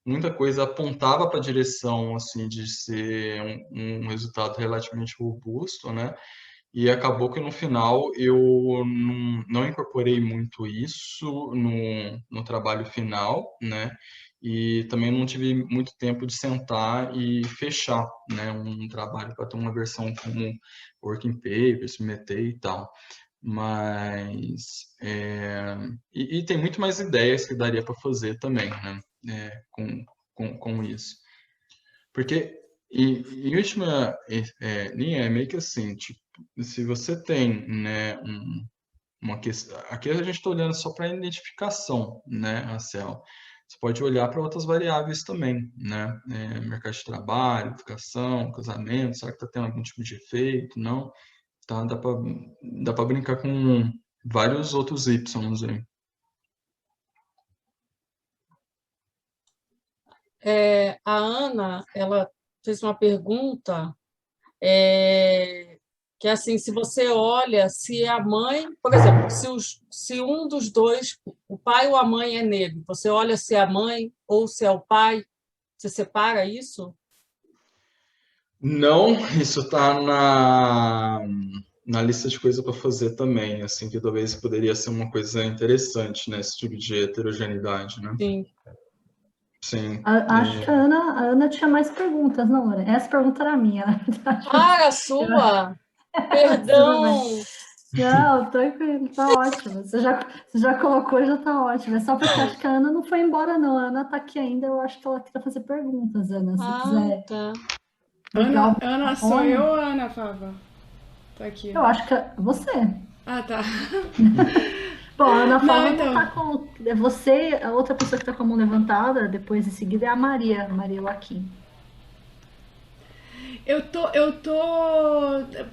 muita coisa apontava para a direção assim de ser um resultado relativamente robusto, né? E acabou que no final eu não incorporei muito isso no trabalho final, né? E também não tive muito tempo de sentar e fechar, né? Um trabalho para ter uma versão como working paper, submeter e tal. Mas e tem muito mais ideias que daria para fazer também, né? Com isso. Porque, em última linha, é meio que assim, tipo, se você tem, né, uma questão... Aqui a gente está olhando só para identificação, né, Marcel? Você pode olhar para outras variáveis também, né? Mercado de trabalho, educação, casamento, será que está tendo algum tipo de efeito? Não? Tá, dá para brincar com vários outros Ys aí. A Ana, ela fez uma pergunta, que é assim, se você olha, se a mãe, por exemplo, se um dos dois, o pai ou a mãe é negro, você olha se é a mãe ou se é o pai, você separa isso? Não, isso está na lista de coisa para fazer também, assim, que talvez poderia ser uma coisa interessante, né, esse tipo de heterogeneidade, né? Sim. Sim. Acho que a Ana tinha mais perguntas, não, Ana? Essa pergunta era minha, na verdade. Ah, a sua! Perdão! Não, tranquilo, tá ótimo. Você já colocou, já tá ótimo. É só porque acho que a Ana não foi embora, não. A Ana tá aqui ainda, eu acho que ela quer fazer perguntas, Ana, se quiser. Tá. Legal. Ana, sou eu ou a Ana Fava? Tá aqui. Eu acho que é você. Ah, tá. Bom, a Ana Fava então. tá com... É você, a outra pessoa que tá com a mão levantada, depois em seguida é a Maria Joaquim. Eu tô.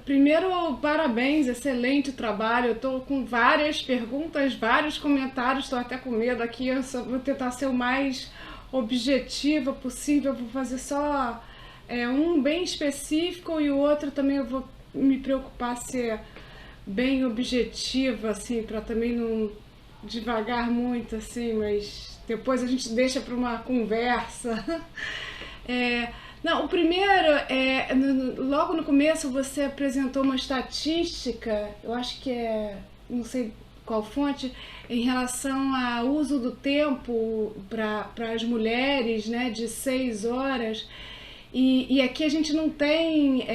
Primeiro, parabéns, excelente trabalho. Eu tô com várias perguntas, vários comentários, estou até com medo aqui. Eu só vou tentar ser o mais objetiva possível. Vou fazer só um bem específico e o outro também eu vou me preocupar ser bem objetiva, assim, para também não devagar muito, assim, mas depois a gente deixa para uma conversa. Não, o primeiro, logo no começo você apresentou uma estatística, eu acho que não sei qual fonte, em relação ao uso do tempo para as mulheres, né, de 6 horas, e aqui a gente não tem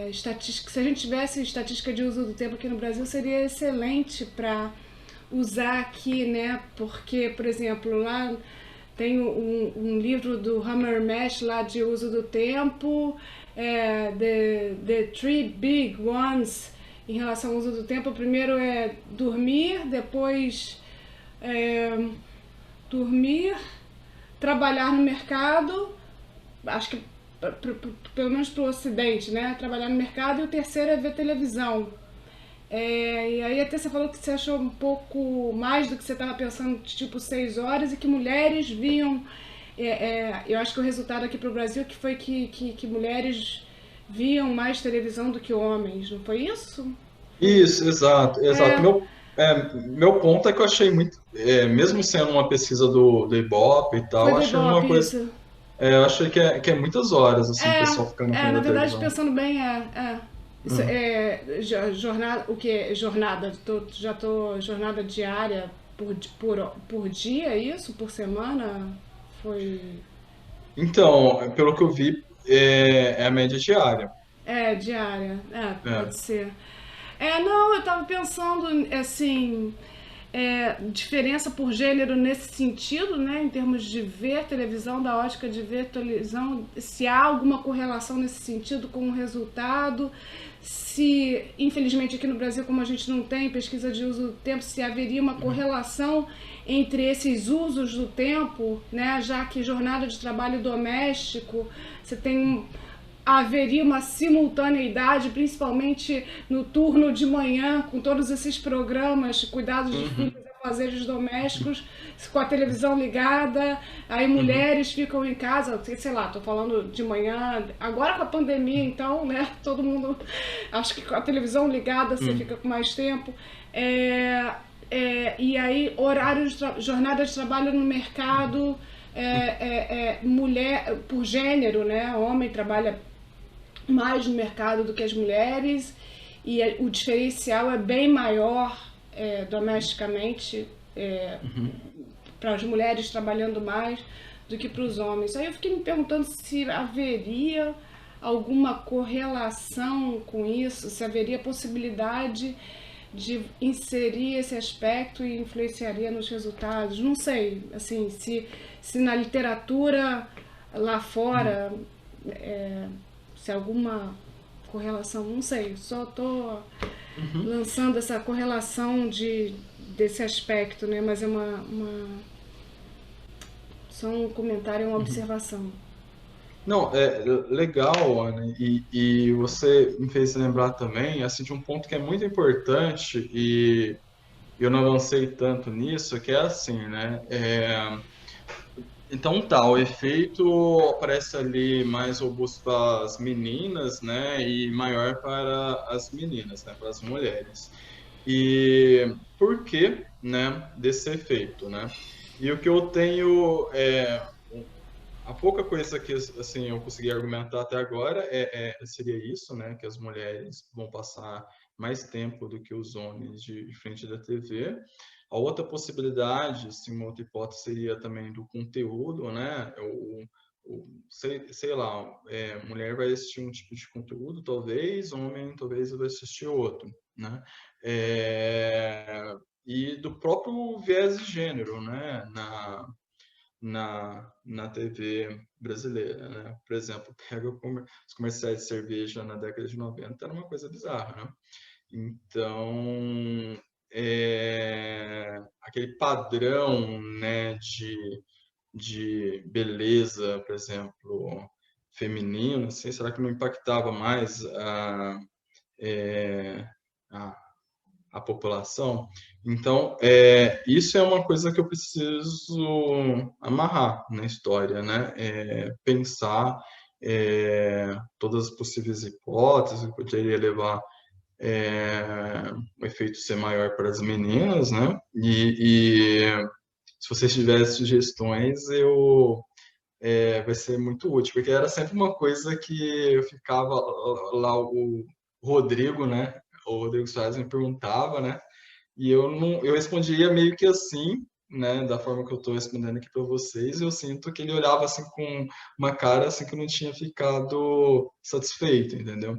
estatística. Se a gente tivesse estatística de uso do tempo aqui no Brasil, seria excelente para usar aqui, né, porque, por exemplo, lá... Tem um livro do Hammermesh lá de uso do tempo, the Three Big Ones em relação ao uso do tempo. O primeiro é dormir, depois dormir, trabalhar no mercado, acho que pelo menos para o Ocidente, né? Trabalhar no mercado, e o terceiro é ver televisão. E aí até você falou que você achou um pouco mais do que você estava pensando, tipo 6 horas, e que mulheres viam... eu acho que o resultado aqui para o Brasil foi que mulheres viam mais televisão do que homens, não foi isso? Isso, exato. Meu ponto é que eu achei muito, mesmo sendo uma pesquisa do Ibope e tal, Foi eu do achei uma Ibope, coisa, isso. eu achei que é muitas horas, assim, o pessoal ficando na frente Na da verdade, televisão. pensando bem, isso jornada, o que é jornada? Jornada diária por dia, é isso? Por semana? Foi... Então, pelo que eu vi, é a média diária. Diária. É. Pode ser. Não, eu tava pensando, assim, diferença por gênero nesse sentido, né? Em termos de ver televisão, da ótica de ver televisão, se há alguma correlação nesse sentido com o resultado, se, infelizmente aqui no Brasil, como a gente não tem pesquisa de uso do tempo, se haveria uma correlação entre esses usos do tempo, né? Já que jornada de trabalho doméstico, você tem... haveria uma simultaneidade, principalmente no turno de manhã, com todos esses programas, cuidados de filhos e afazeres domésticos, com a televisão ligada, aí mulheres ficam em casa, sei lá, tô falando de manhã, agora com a pandemia, então, né, todo mundo, acho que com a televisão ligada você fica com mais tempo, e aí horários, jornada de trabalho no mercado, mulher, por gênero, né, homem trabalha mais no mercado do que as mulheres, e o diferencial é bem maior domesticamente para as mulheres trabalhando mais do que para os homens. Aí eu fiquei me perguntando se haveria alguma correlação com isso, se haveria possibilidade de inserir esse aspecto e influenciaria nos resultados. Não sei, assim, se na literatura lá fora... se alguma correlação, não sei, só estou lançando essa correlação desse aspecto, né? Mas é só um comentário, uma observação. Não, legal, Ana, e você me fez lembrar também, assim, de um ponto que é muito importante e eu não avancei tanto nisso, que é assim, né? Então tá, o efeito parece ali mais robusto para as meninas, né, e maior para as meninas, né, para as mulheres. E por que, né, desse efeito, né? E o que eu tenho, a pouca coisa que assim eu consegui argumentar até agora seria isso, né, que as mulheres vão passar mais tempo do que os homens de frente da TV. A outra possibilidade, assim, uma outra hipótese seria também do conteúdo, né? Sei lá, mulher vai assistir um tipo de conteúdo, talvez, homem talvez vai assistir outro, né? E do próprio viés de gênero, né? Na TV brasileira, né? Por exemplo, pega os comerciais de cerveja na década de 90, era uma coisa bizarra, né? Então, aquele padrão, né, de beleza, por exemplo, feminino, assim, será que não impactava mais a população? Então, isso é uma coisa que eu preciso amarrar na história, né? Pensar todas as possíveis hipóteses que poderia levar o efeito ser maior para as meninas, né? E se vocês tiverem sugestões, vai ser muito útil, porque era sempre uma coisa que eu ficava lá, o Rodrigo, né? O Rodrigo Soares me perguntava, né? E eu respondia meio que assim, né? Da forma que eu estou respondendo aqui para vocês, eu sinto que ele olhava assim com uma cara assim que não tinha ficado satisfeito, entendeu?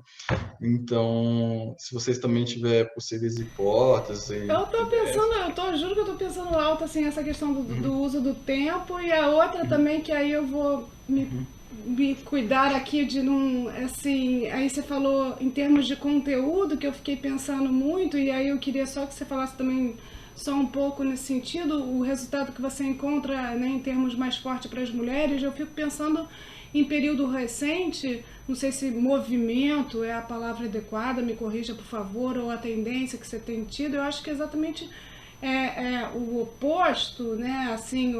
Então, se vocês também tiverem possíveis hipóteses... Eu tô pensando, juro que eu tô pensando alto, assim, essa questão do uso do tempo, e a outra também, que aí eu vou me cuidar aqui de não, assim, aí você falou em termos de conteúdo, que eu fiquei pensando muito, e aí eu queria só que você falasse também só um pouco nesse sentido, o resultado que você encontra, né, em termos mais fortes para as mulheres, eu fico pensando em período recente, não sei se movimento é a palavra adequada, me corrija por favor, ou a tendência que você tem tido, eu acho que é exatamente o oposto, né? Assim,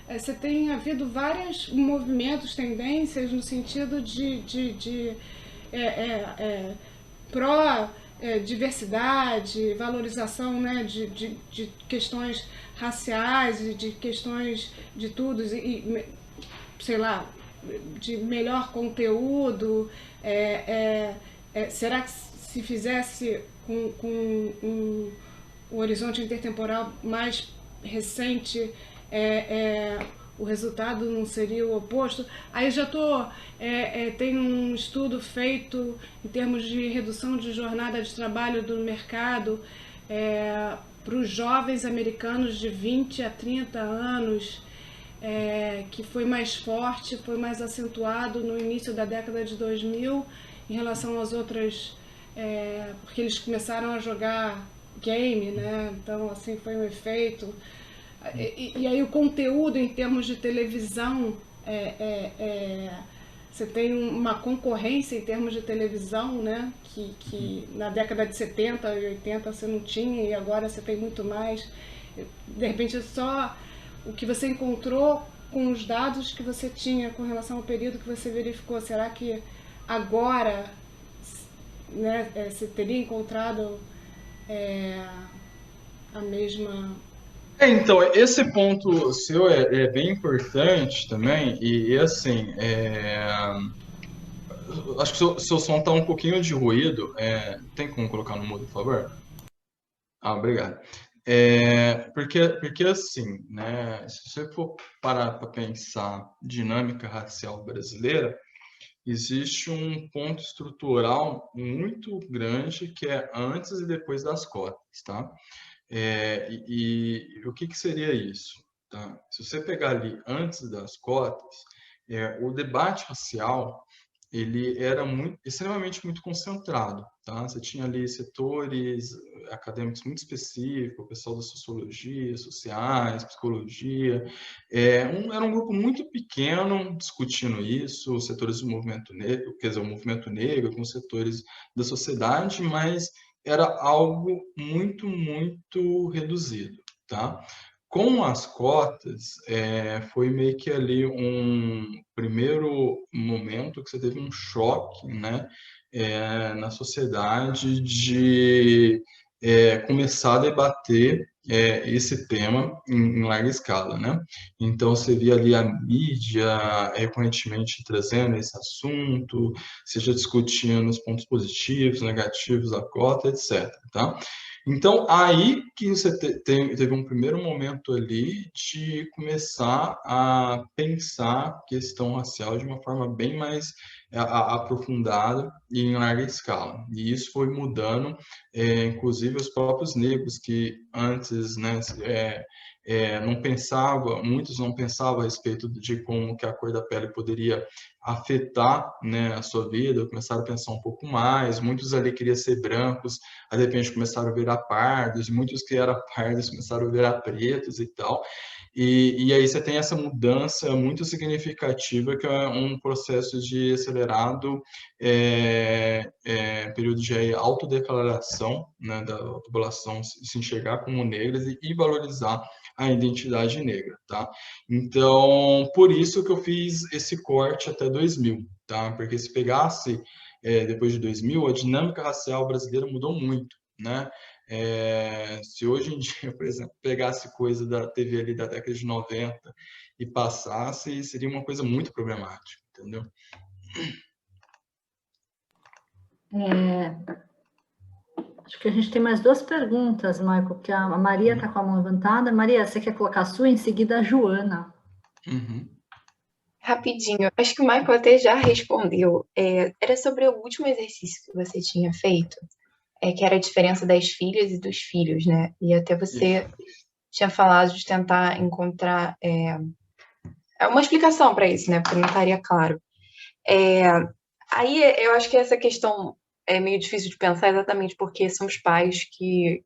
você tem havido vários movimentos, tendências no sentido de pró-diversidade, valorização, né, de questões raciais e de questões de tudo, e sei lá, de melhor conteúdo. Será que se fizesse com um horizonte intertemporal mais recente, o resultado não seria o oposto? Aí já tem um estudo feito em termos de redução de jornada de trabalho do mercado para os jovens americanos de 20 a 30 anos, que foi mais forte, foi mais acentuado no início da década de 2000 em relação às outras, porque eles começaram a jogar game, né? Então, assim, foi um efeito. E aí o conteúdo em termos de televisão, você tem uma concorrência em termos de televisão, né? Que na década de 70 e 80 você não tinha, e agora você tem muito mais. De repente, só o que você encontrou com os dados que você tinha com relação ao período que você verificou, será que agora, né, você teria encontrado a mesma... Então, esse ponto seu é bem importante também, e assim, acho que o seu som está um pouquinho de ruído, tem como colocar no mudo, por favor? Obrigado. Porque assim, né, se você for parar para pensar dinâmica racial brasileira, existe um ponto estrutural muito grande que é antes e depois das cotas, tá? E o que seria isso? Tá? Se você pegar ali antes das cotas, o debate racial ele era extremamente muito concentrado, tá? Você tinha ali setores acadêmicos muito específicos, o pessoal da sociologia, sociais, psicologia, era um grupo muito pequeno discutindo isso, os setores do movimento negro, quer dizer, o movimento negro com os setores da sociedade, mas era algo muito, muito reduzido, tá? Com as cotas, foi meio que ali um primeiro momento que você teve um choque, né, na sociedade de começar a debater esse tema em larga escala, né? Então, você via ali a mídia recorrentemente trazendo esse assunto, seja discutindo os pontos positivos, negativos da cota, etc., tá? Então, aí que você teve um primeiro momento ali de começar a pensar a questão racial de uma forma bem mais aprofundada e em larga escala. E isso foi mudando, inclusive os próprios negros que antes, né, muitos não pensavam a respeito de como que a cor da pele poderia afetar, né, a sua vida, começaram a pensar um pouco mais, muitos ali queriam ser brancos, aí de repente começaram a virar pardos, muitos que eram pardos começaram a virar pretos e tal, e aí você tem essa mudança muito significativa, que é um processo de acelerado período de autodeclaração, né, da população se enxergar como negras e valorizar a identidade negra, tá? Então, por isso que eu fiz esse corte até 2000, tá? Porque se pegasse depois de 2000, a dinâmica racial brasileira mudou muito, né? Se hoje em dia, por exemplo, pegasse coisa da TV ali da década de 90 e passasse, seria uma coisa muito problemática, entendeu? Acho que a gente tem mais duas perguntas, Michael, porque a Maria está com a mão levantada. Maria, você quer colocar a sua? Em seguida, a Joana. Rapidinho, acho que o Michael até já respondeu. Era sobre o último exercício que você tinha feito, que era a diferença das filhas e dos filhos, né? E até você tinha falado de tentar encontrar uma explicação para isso, né? Porque não estaria claro. Aí eu acho que essa questão é meio difícil de pensar, exatamente porque são os pais que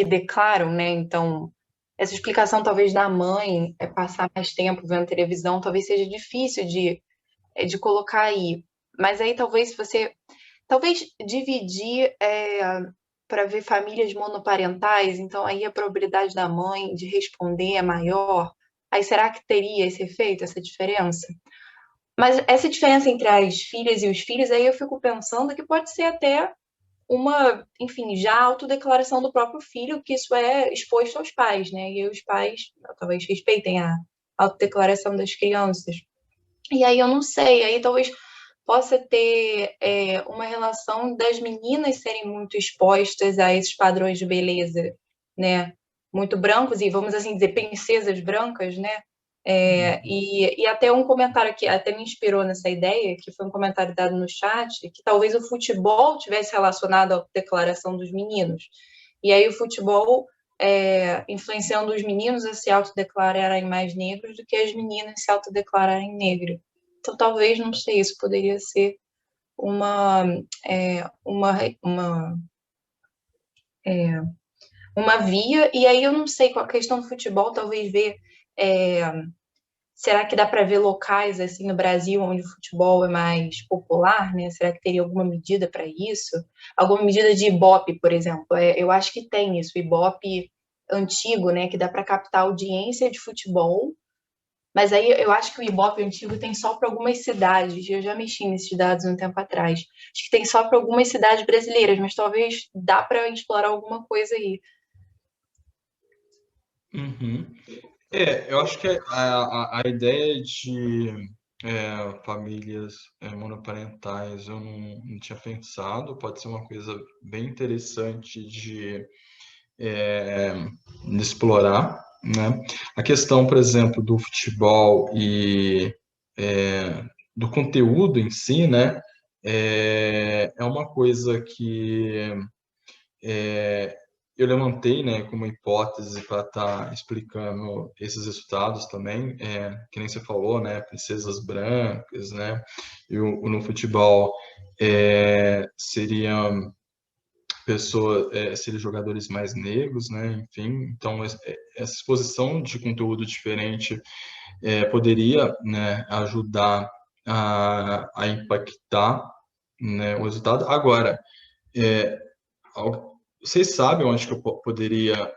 declaram, né? Então, essa explicação talvez da mãe, passar mais tempo vendo televisão, talvez seja difícil de colocar aí. Mas aí talvez dividir para ver famílias monoparentais, então aí a probabilidade da mãe de responder é maior. Aí será que teria esse efeito, essa diferença? Mas essa diferença entre as filhas e os filhos, aí eu fico pensando que pode ser até uma, enfim, já autodeclaração do próprio filho, que isso é exposto aos pais, né? E aí os pais talvez respeitem a autodeclaração das crianças. E aí eu não sei, aí talvez possa ter uma relação das meninas serem muito expostas a esses padrões de beleza, né? Muito brancos, e vamos assim dizer, princesas brancas, né? E até um comentário que até me inspirou nessa ideia, que foi um comentário dado no chat, que talvez o futebol tivesse relacionado à declaração dos meninos. E aí o futebol influenciando os meninos a se autodeclararem mais negros do que as meninas se autodeclararem negras. Então, talvez, não sei, isso poderia ser uma via. E aí eu não sei, com a questão do futebol, talvez ver... será que dá para ver locais assim no Brasil onde o futebol é mais popular, né? Será que teria alguma medida para isso? Alguma medida de Ibope, por exemplo? Eu acho que tem isso, Ibope antigo, né? Que dá para captar audiência de futebol. Mas aí eu acho que o Ibope antigo tem só para algumas cidades. Eu já mexi nesses dados um tempo atrás. Acho que tem só para algumas cidades brasileiras, mas talvez dá para explorar alguma coisa aí. Uhum. Eu acho que a ideia de famílias monoparentais eu não tinha pensado, pode ser uma coisa bem interessante de explorar, né? A questão, por exemplo, do futebol e do conteúdo em si, né? É uma coisa que eu levantei, né, como hipótese para estar explicando esses resultados também, que nem você falou, né, princesas brancas, né, e no futebol seriam seriam jogadores mais negros, né, enfim, então essa exposição de conteúdo diferente poderia, né, ajudar a impactar, né, o resultado. Agora, vocês sabem onde que eu poderia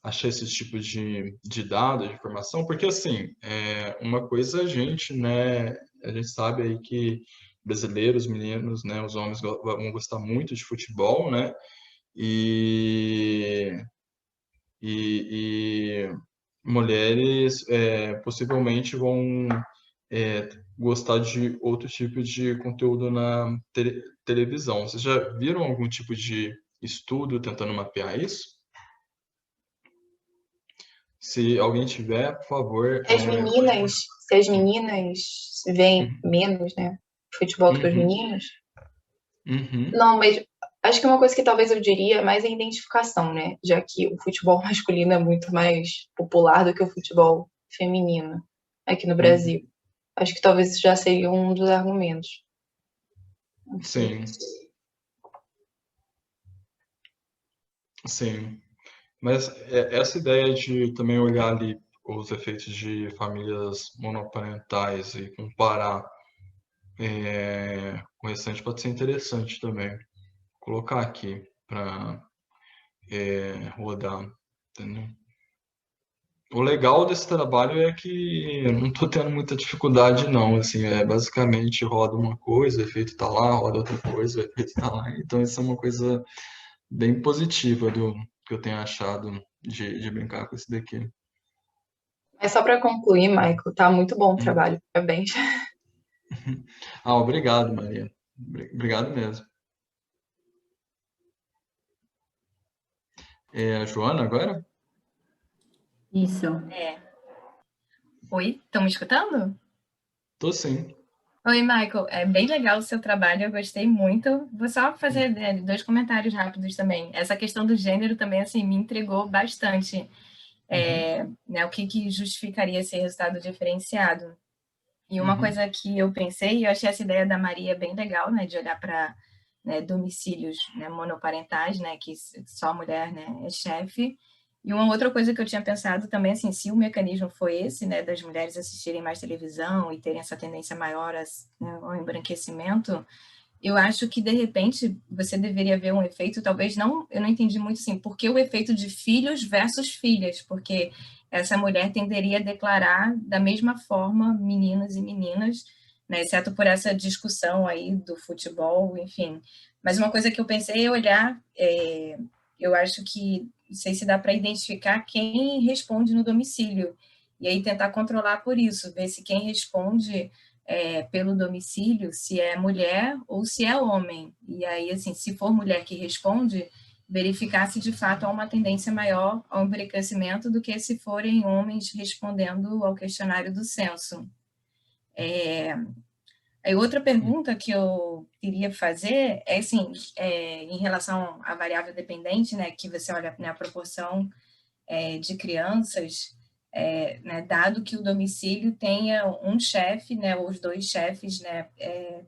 achar esses tipos de dados, de informação? Porque, assim, uma coisa né, a gente sabe aí que brasileiros, meninos, né, os homens vão gostar muito de futebol, né, e mulheres possivelmente vão gostar de outro tipo de conteúdo na televisão. Vocês já viram algum tipo de estudo tentando mapear isso? Se alguém tiver, por favor... Se as meninas veem menos, né, futebol que os meninos... Não, mas acho que uma coisa que talvez eu diria é mais a identificação, né? Já que o futebol masculino é muito mais popular do que o futebol feminino aqui no Brasil. Acho que talvez isso já seria um dos argumentos. Sim. Sim. Mas essa ideia de também olhar ali os efeitos de famílias monoparentais e comparar com o restante pode ser interessante também. Colocar aqui para rodar, entendeu? O legal desse trabalho é que eu não estou tendo muita dificuldade, não. Assim, basicamente roda uma coisa, o efeito está lá, roda outra coisa, o efeito está lá. Então, isso é uma coisa bem positiva que eu tenho achado de brincar com isso daqui. Mas só para concluir, Michael, tá muito bom o trabalho, parabéns. Obrigado, Maria. Obrigado mesmo. A Joana agora? Isso. Oi, estão me escutando? Tô sim. Oi, Michael. É bem legal o seu trabalho, eu gostei muito. Vou só fazer 2 comentários rápidos também. Essa questão do gênero também, assim, me intrigou bastante. Né, o que justificaria esse resultado diferenciado? E uma coisa que eu pensei, eu achei essa ideia da Maria bem legal, né, de olhar para, né, domicílios, né, monoparentais, né, que só a mulher, né, é chefe. E uma outra coisa que eu tinha pensado também, assim, se o mecanismo foi esse, né, das mulheres assistirem mais televisão e terem essa tendência maior né, ao embranquecimento, eu acho que, de repente, você deveria ver um efeito, talvez não, eu não entendi muito, assim, porque o efeito de filhos versus filhas, porque essa mulher tenderia a declarar da mesma forma meninos e meninas, né, exceto por essa discussão aí do futebol, enfim. Mas uma coisa que eu pensei é olhar, eu acho que, não sei se dá para identificar quem responde no domicílio, e aí tentar controlar por isso, ver se quem responde pelo domicílio, se é mulher ou se é homem. E aí, assim, se for mulher que responde, verificar se de fato há uma tendência maior ao embranquecimento do que se forem homens respondendo ao questionário do censo. Aí outra pergunta que eu queria fazer é, assim, em relação à variável dependente, né, que você olha, né, a proporção de crianças, né, dado que o domicílio tenha um chefe, né, ou os dois chefes, né,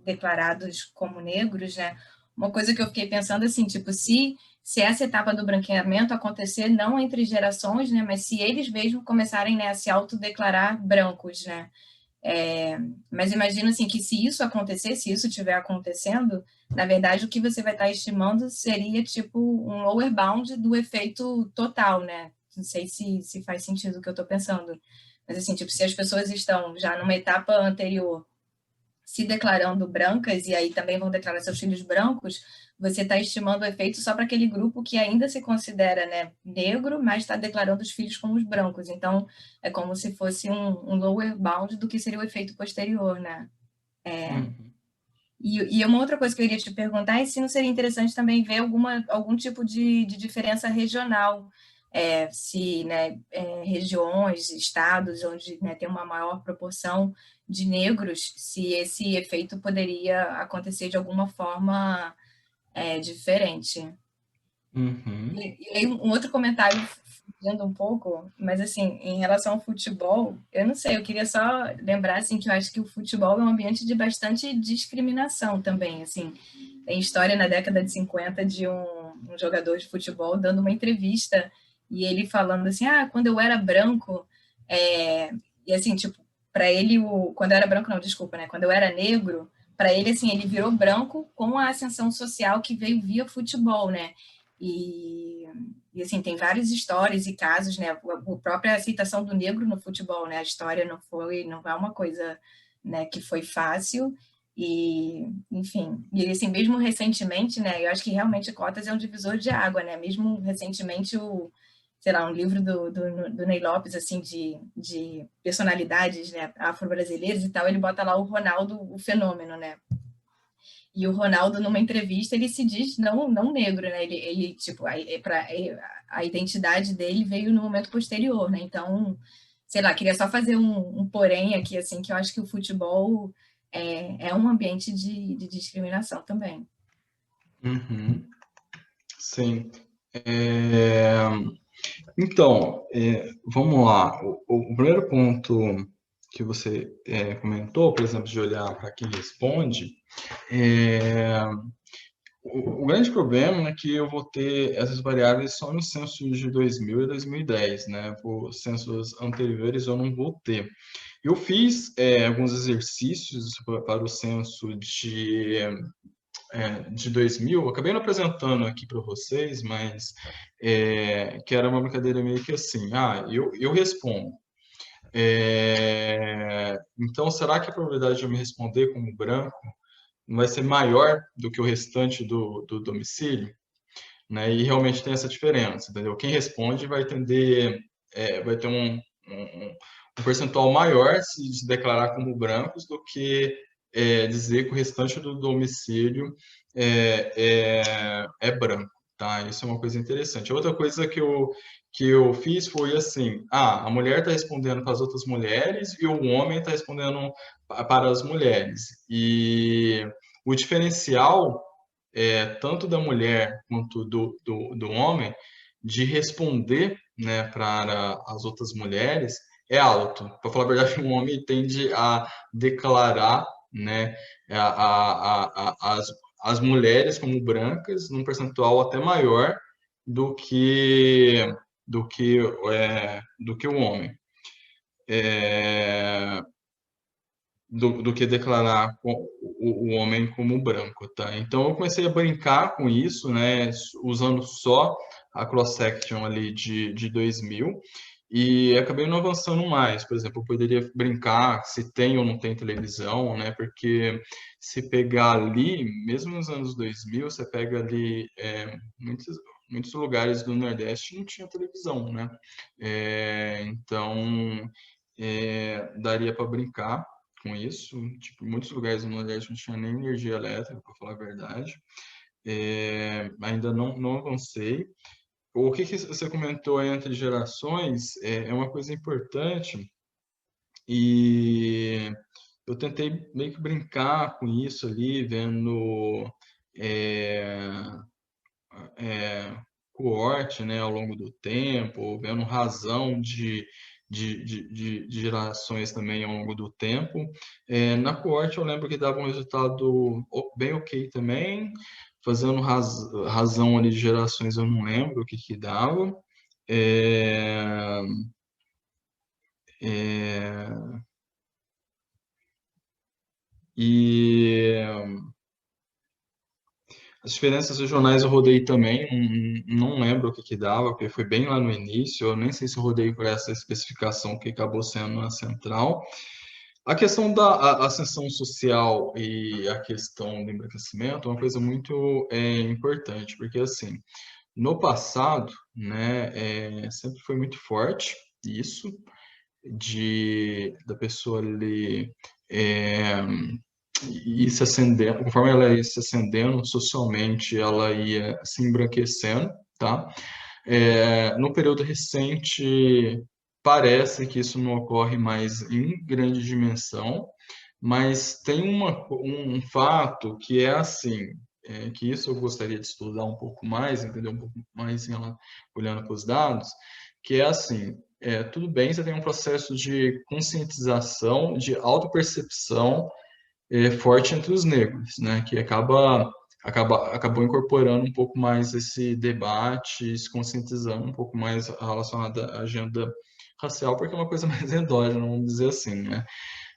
declarados como negros, né, uma coisa que eu fiquei pensando assim, tipo, se essa etapa do branqueamento acontecer não entre gerações, né, mas se eles mesmos começarem, né, a se autodeclarar brancos, né, mas imagino assim que se isso acontecer, se isso estiver acontecendo, na verdade o que você vai estar estimando seria tipo um lower bound do efeito total, né? Não sei se faz sentido o que eu estou pensando, mas assim, tipo, se as pessoas estão já numa etapa anterior se declarando brancas e aí também vão declarar seus filhos brancos, você está estimando o efeito só para aquele grupo que ainda se considera, né, negro, mas está declarando os filhos como os brancos. Então, é como se fosse um lower bound do que seria o efeito posterior, né? E uma outra coisa que eu iria te perguntar é se não seria interessante também ver algum tipo de diferença regional, se, né, regiões, estados onde, né, tem uma maior proporção de negros, se esse efeito poderia acontecer de alguma forma diferente. E aí um outro comentário, fugindo um pouco, mas assim, em relação ao futebol, eu não sei, eu queria só lembrar assim, que eu acho que o futebol é um ambiente de bastante discriminação também, assim. Tem história na década de 50 de um jogador de futebol dando uma entrevista e ele falando assim, quando eu era branco, e assim, tipo, para ele, quando eu era branco, não, desculpa, né? Quando eu era negro, para ele, assim, ele virou branco com a ascensão social que veio via futebol, né? E assim, tem várias histórias e casos, né? A própria aceitação do negro no futebol, né? A história não é uma coisa, né, que foi fácil. E, enfim, e assim, mesmo recentemente, né? Eu acho que realmente cotas é um divisor de água, né? Mesmo recentemente sei lá, um livro do Ney Lopes, assim, de personalidades, né, afro-brasileiras e tal, ele bota lá o Ronaldo, o fenômeno, né? E o Ronaldo, numa entrevista, ele se diz não negro, né? Ele tipo, a identidade dele veio no momento posterior, né? Então, sei lá, queria só fazer um porém aqui, assim, que eu acho que o futebol é um ambiente de discriminação também. Sim. Então, vamos lá. O primeiro ponto que você comentou, por exemplo, de olhar para quem responde, o grande problema é que eu vou ter essas variáveis só no censo de 2000 e 2010, né? Os censos anteriores eu não vou ter. Eu fiz alguns exercícios para o censo de 2000, eu acabei não apresentando aqui para vocês, mas que era uma brincadeira meio que assim, eu respondo. Então, será que a probabilidade de eu me responder como branco não vai ser maior do que o restante do domicílio? Né? E realmente tem essa diferença, entendeu? Quem responde vai ter um percentual maior se declarar como brancos do que dizer que o restante do domicílio é branco, tá? Isso é uma coisa interessante. Outra coisa que eu fiz foi assim, a mulher está respondendo para as outras mulheres e o homem está respondendo para as mulheres. E o diferencial, tanto da mulher quanto do homem, de responder, né, para as outras mulheres é alto. Para falar a verdade, o homem tende a declarar, né, as mulheres como brancas num percentual até maior do que do que o homem. Do que declarar o homem como branco, tá? Então eu comecei a brincar com isso, né, usando só a cross-section ali de 2000 e acabei não avançando mais. Por exemplo, eu poderia brincar se tem ou não tem televisão, né? Porque se pegar ali, mesmo nos anos 2000, você pega ali muitos lugares do Nordeste não tinha televisão, né? Então daria para brincar com isso. Tipo, muitos lugares no Nordeste não tinha nem energia elétrica, para falar a verdade. Ainda não avancei. O que você comentou entre gerações é uma coisa importante e eu tentei meio que brincar com isso ali, vendo é, coorte, né, ao longo do tempo, vendo razão de gerações também ao longo do tempo. Na coorte eu lembro que dava um resultado bem ok também, fazendo razão ali de gerações eu não lembro o que dava. É, é, e as diferenças regionais eu rodei também, não lembro o que dava, porque foi bem lá no início, eu nem sei se eu rodei por essa especificação que acabou sendo a central. A questão da ascensão social e a questão do embranquecimento é uma coisa muito importante, porque assim, no passado, né, sempre foi muito forte isso, da pessoa ali ir se acendendo, conforme ela ia se acendendo socialmente, ela ia se embranquecendo, tá? No período recente, parece que isso não ocorre mais em grande dimensão, mas tem um fato que é assim, que isso eu gostaria de estudar um pouco mais, entender um pouco mais olhando para os dados, que é assim, tudo bem, você tem um processo de conscientização, de autopercepção forte entre os negros, né, que acabou incorporando um pouco mais esse debate, se conscientizando um pouco mais relacionado à agenda racial, porque é uma coisa mais endógena, vamos dizer assim, né?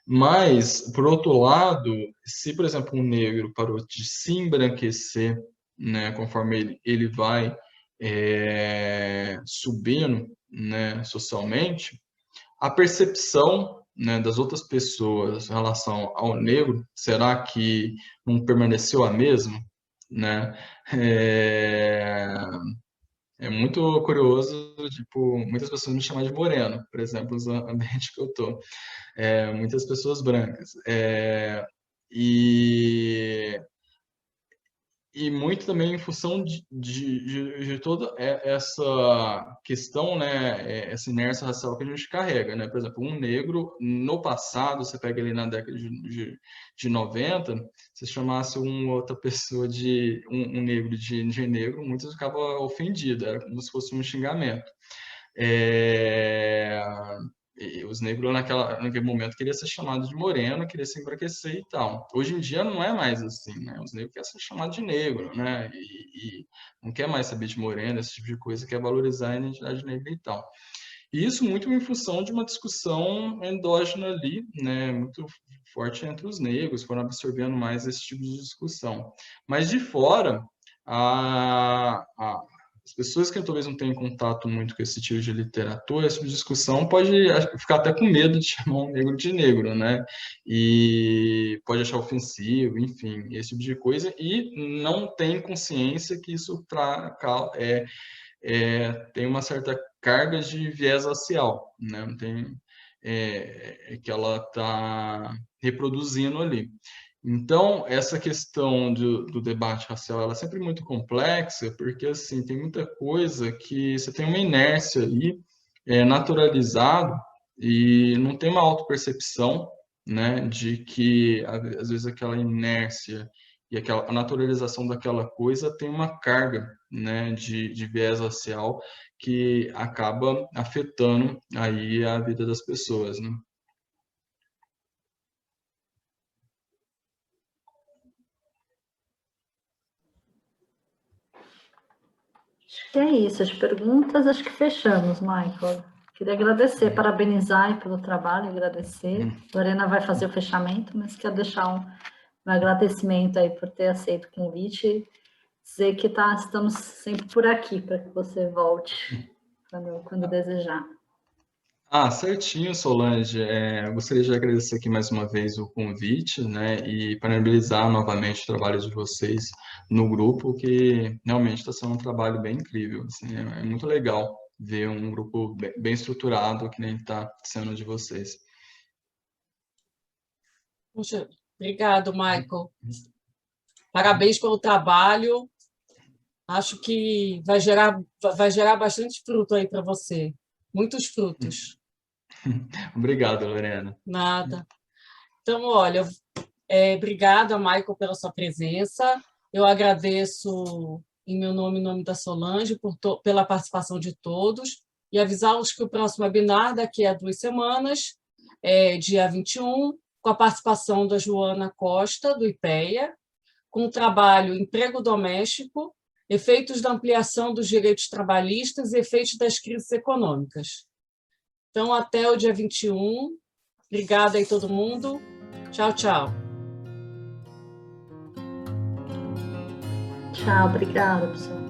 Mas, por outro lado, se, por exemplo, um negro parou de se embranquecer, né, conforme ele vai subindo, né, socialmente, a percepção, né, das outras pessoas em relação ao negro, será que não permaneceu a mesma, né? É, é muito curioso, tipo, muitas pessoas me chamam de moreno, por exemplo, no ambiente que eu tô. Muitas pessoas brancas. E e muito também em função de toda essa questão, né, essa inércia racial que a gente carrega, né? Por exemplo, um negro, no passado, você pega ali na década de 90, se chamasse uma outra pessoa de um negro de negro, muitos ficavam ofendidos, era como se fosse um xingamento. É, e os negros naquele momento queriam ser chamados de moreno, queriam se embranquecer e tal. Hoje em dia não é mais assim, né? Os negros querem ser chamados de negro, né? E não quer mais saber de moreno, esse tipo de coisa, quer valorizar a identidade negra e tal. E isso muito em função de uma discussão endógena ali, né? Muito forte entre os negros, foram absorvendo mais esse tipo de discussão. Mas de fora, as pessoas que talvez não tenham contato muito com esse tipo de literatura, essa discussão pode ficar até com medo de chamar um negro de negro, né? E pode achar ofensivo, enfim, esse tipo de coisa, e não tem consciência que isso tem uma certa carga de viés racial, né? Não tem, que ela está reproduzindo ali. Então, essa questão do debate racial, ela é sempre muito complexa, porque, assim, tem muita coisa que você tem uma inércia aí, naturalizado, e não tem uma autopercepção, né, de que, às vezes, aquela inércia e a naturalização daquela coisa tem uma carga, né, de viés racial que acaba afetando aí a vida das pessoas, né? Acho E é isso, as perguntas acho que fechamos, Michael. Queria agradecer, parabenizar aí pelo trabalho, agradecer. Lorena vai fazer o fechamento, mas quero deixar um agradecimento aí por ter aceito o convite, dizer que estamos sempre por aqui para que você volte quando desejar. Certinho, Solange. Eu gostaria de agradecer aqui mais uma vez o convite, né, e parabenizar novamente o trabalho de vocês no grupo, que realmente está sendo um trabalho bem incrível. Assim, é muito legal ver um grupo bem estruturado, que nem está sendo de vocês. Puxa, obrigado, Michael. Parabéns pelo trabalho. Acho que vai gerar bastante fruto aí para você. Muitos frutos. Obrigado, Lorena. Nada. Então, olha, obrigada, Michael, pela sua presença. Eu agradeço em meu nome, em nome da Solange, pela participação de todos e avisá-los que o próximo webinar, daqui a 2 semanas, dia 21, com a participação da Joana Costa, do IPEA, com o trabalho Emprego Doméstico, efeitos da ampliação dos direitos trabalhistas e efeitos das crises econômicas. Então, até o dia 21. Obrigada aí, todo mundo. Tchau, tchau. Tchau, obrigada, pessoal.